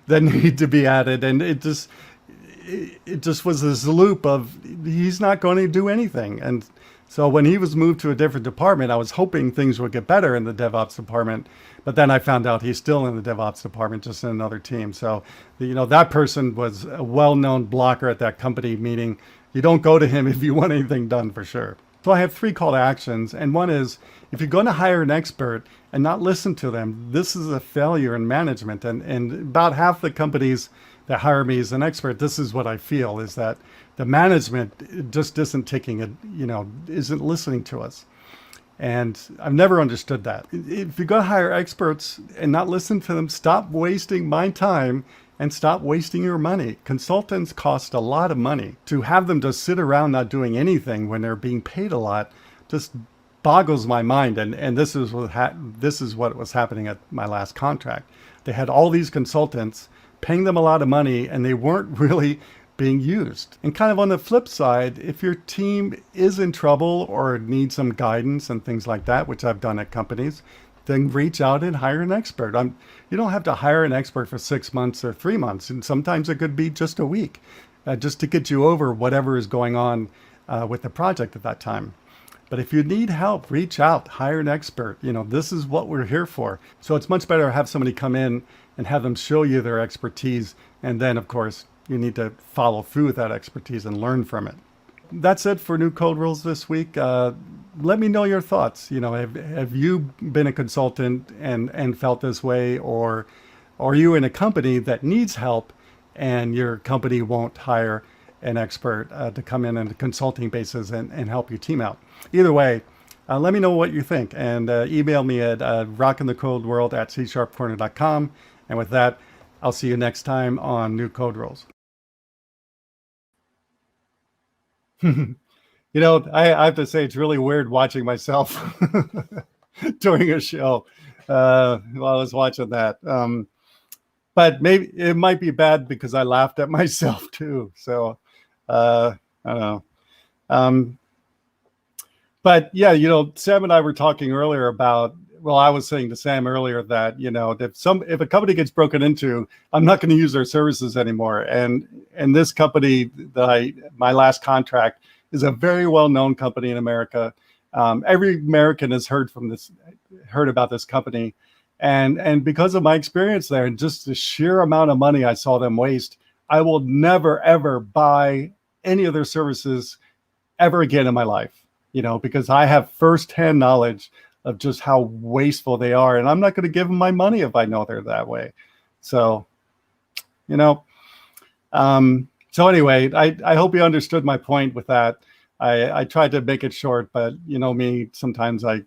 that needed to be added, and it just was this loop of he's not going to do anything. And so when he was moved to a different department, I was hoping things would get better in the DevOps department, but then I found out he's still in the DevOps department, just in another team. So, that person was a well-known blocker at that company, meaning you don't go to him if you want anything done for sure. So I have 3 call to actions, and one is, if you're going to hire an expert and not listen to them, this is a failure in management. And about half the companies that hire me as an expert, this is what I feel, is that the management just isn't taking it, isn't listening to us. And I've never understood that. If you're going to hire experts and not listen to them, stop wasting my time and stop wasting your money. Consultants cost a lot of money. To have them just sit around not doing anything when they're being paid a lot just boggles my mind. And this is what was happening at my last contract. They had all these consultants paying them a lot of money, and they weren't really being used. And kind of on the flip side, if your team is in trouble or needs some guidance and things like that, which I've done at companies, then reach out and hire an expert. You don't have to hire an expert for 6 months or 3 months. And sometimes it could be just a week, just to get you over whatever is going on with the project at that time. But if you need help, reach out, hire an expert. This is what we're here for. So it's much better to have somebody come in and have them show you their expertise. And then, of course, you need to follow through with that expertise and learn from it. That's it for New Code Rules this week. Let me know your thoughts. Have you been a consultant and felt this way, or are you in a company that needs help and your company won't hire an expert to come in on a consulting basis and help your team out. Either way, let me know what you think, and email me at rockinthecodeworld@c#corner.com. And with that, I'll see you next time on New Code Rules. You know, I have to say it's really weird watching myself doing a show while I was watching that. But maybe it might be bad because I laughed at myself too. So I don't know. But yeah, you know, Sam and I were talking earlier about, well, I was saying to Sam earlier that, you know, if a company gets broken into, I'm not going to use their services anymore. And this company my last contract is a very well-known company in America. Every American has heard about this company. And because of my experience there and just the sheer amount of money I saw them waste, I will never, ever buy any of their services ever again in my life, you know, because I have firsthand knowledge of just how wasteful they are. And I'm not going to give them my money if I know they're that way. So, you know, so anyway, I hope you understood my point with that. I tried to make it short, but you know me, sometimes I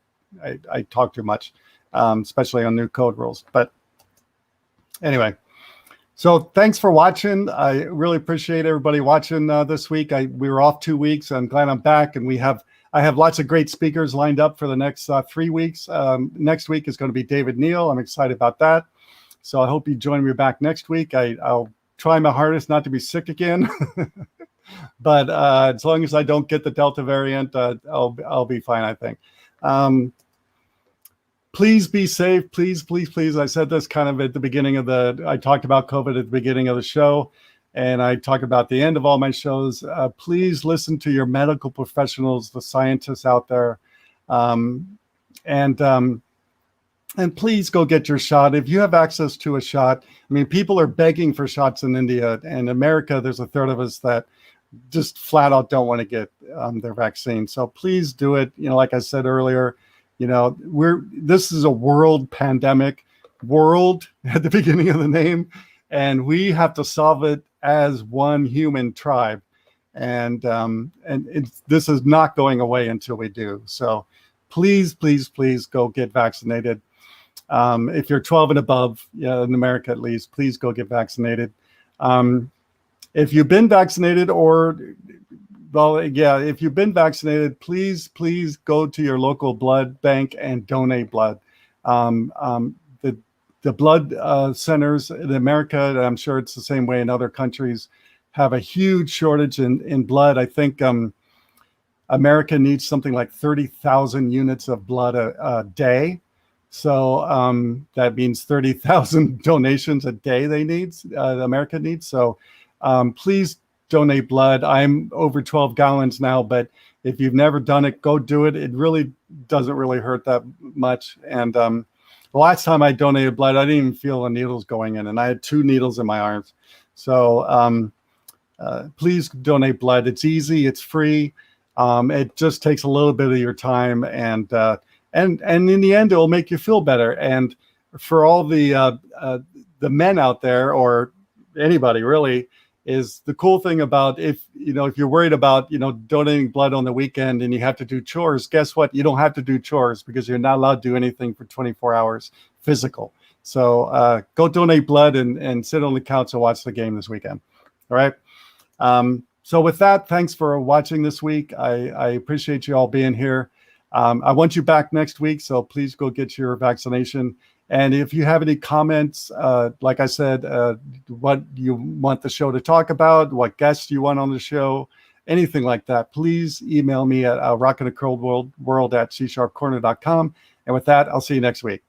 talk too much, especially on New Code Rules. But anyway, so thanks for watching. I really appreciate everybody watching this week. We were off 2 weeks. I'm glad I'm back, and I have lots of great speakers lined up for the next 3 weeks. Next week is going to be David Neal. I'm excited about that. So I hope you join me back next week. I'll try my hardest not to be sick again. But as long as I don't get the Delta variant, I'll be fine, I think. Please be safe. Please, please, please. I said this kind of at the beginning of I talked about COVID at the beginning of the show, and I talk about the end of all my shows. Please listen to your medical professionals, the scientists out there, and please go get your shot. If you have access to a shot, I mean, people are begging for shots in India. And America, there's a third of us that just flat out don't want to get their vaccine. So please do it. You know, like I said earlier, you know, this is a world pandemic, world at the beginning of the name, and we have to solve it as one human tribe. And this is not going away until we do. So please, please, please go get vaccinated. If you're 12 and above, yeah, in America at least, please go get vaccinated. If you've been vaccinated if you've been vaccinated, please, please go to your local blood bank and donate blood. The blood centers in America, and I'm sure it's the same way in other countries, have a huge shortage in blood. I think America needs something like 30,000 units of blood a day. So that means 30,000 donations a day America needs. So please donate blood. I'm over 12 gallons now, but if you've never done it, go do it. It really doesn't really hurt that much. And the last time I donated blood, I didn't even feel the needles going in, and I had 2 needles in my arms. So please donate blood. It's easy. It's free. It just takes a little bit of your time, and in the end, it will make you feel better. And for all the men out there, or anybody really, is the cool thing about if you're worried about donating blood on the weekend and you have to do chores, guess what? You don't have to do chores because you're not allowed to do anything for 24 hours physical. So go donate blood and sit on the couch and watch the game this weekend. All right. So with that, thanks for watching this week. I appreciate you all being here. I want you back next week, so please go get your vaccination. And if you have any comments, like I said, what you want the show to talk about, what guests you want on the show, anything like that, please email me at rockinthecodeworld@c#corner.com. And with that, I'll see you next week.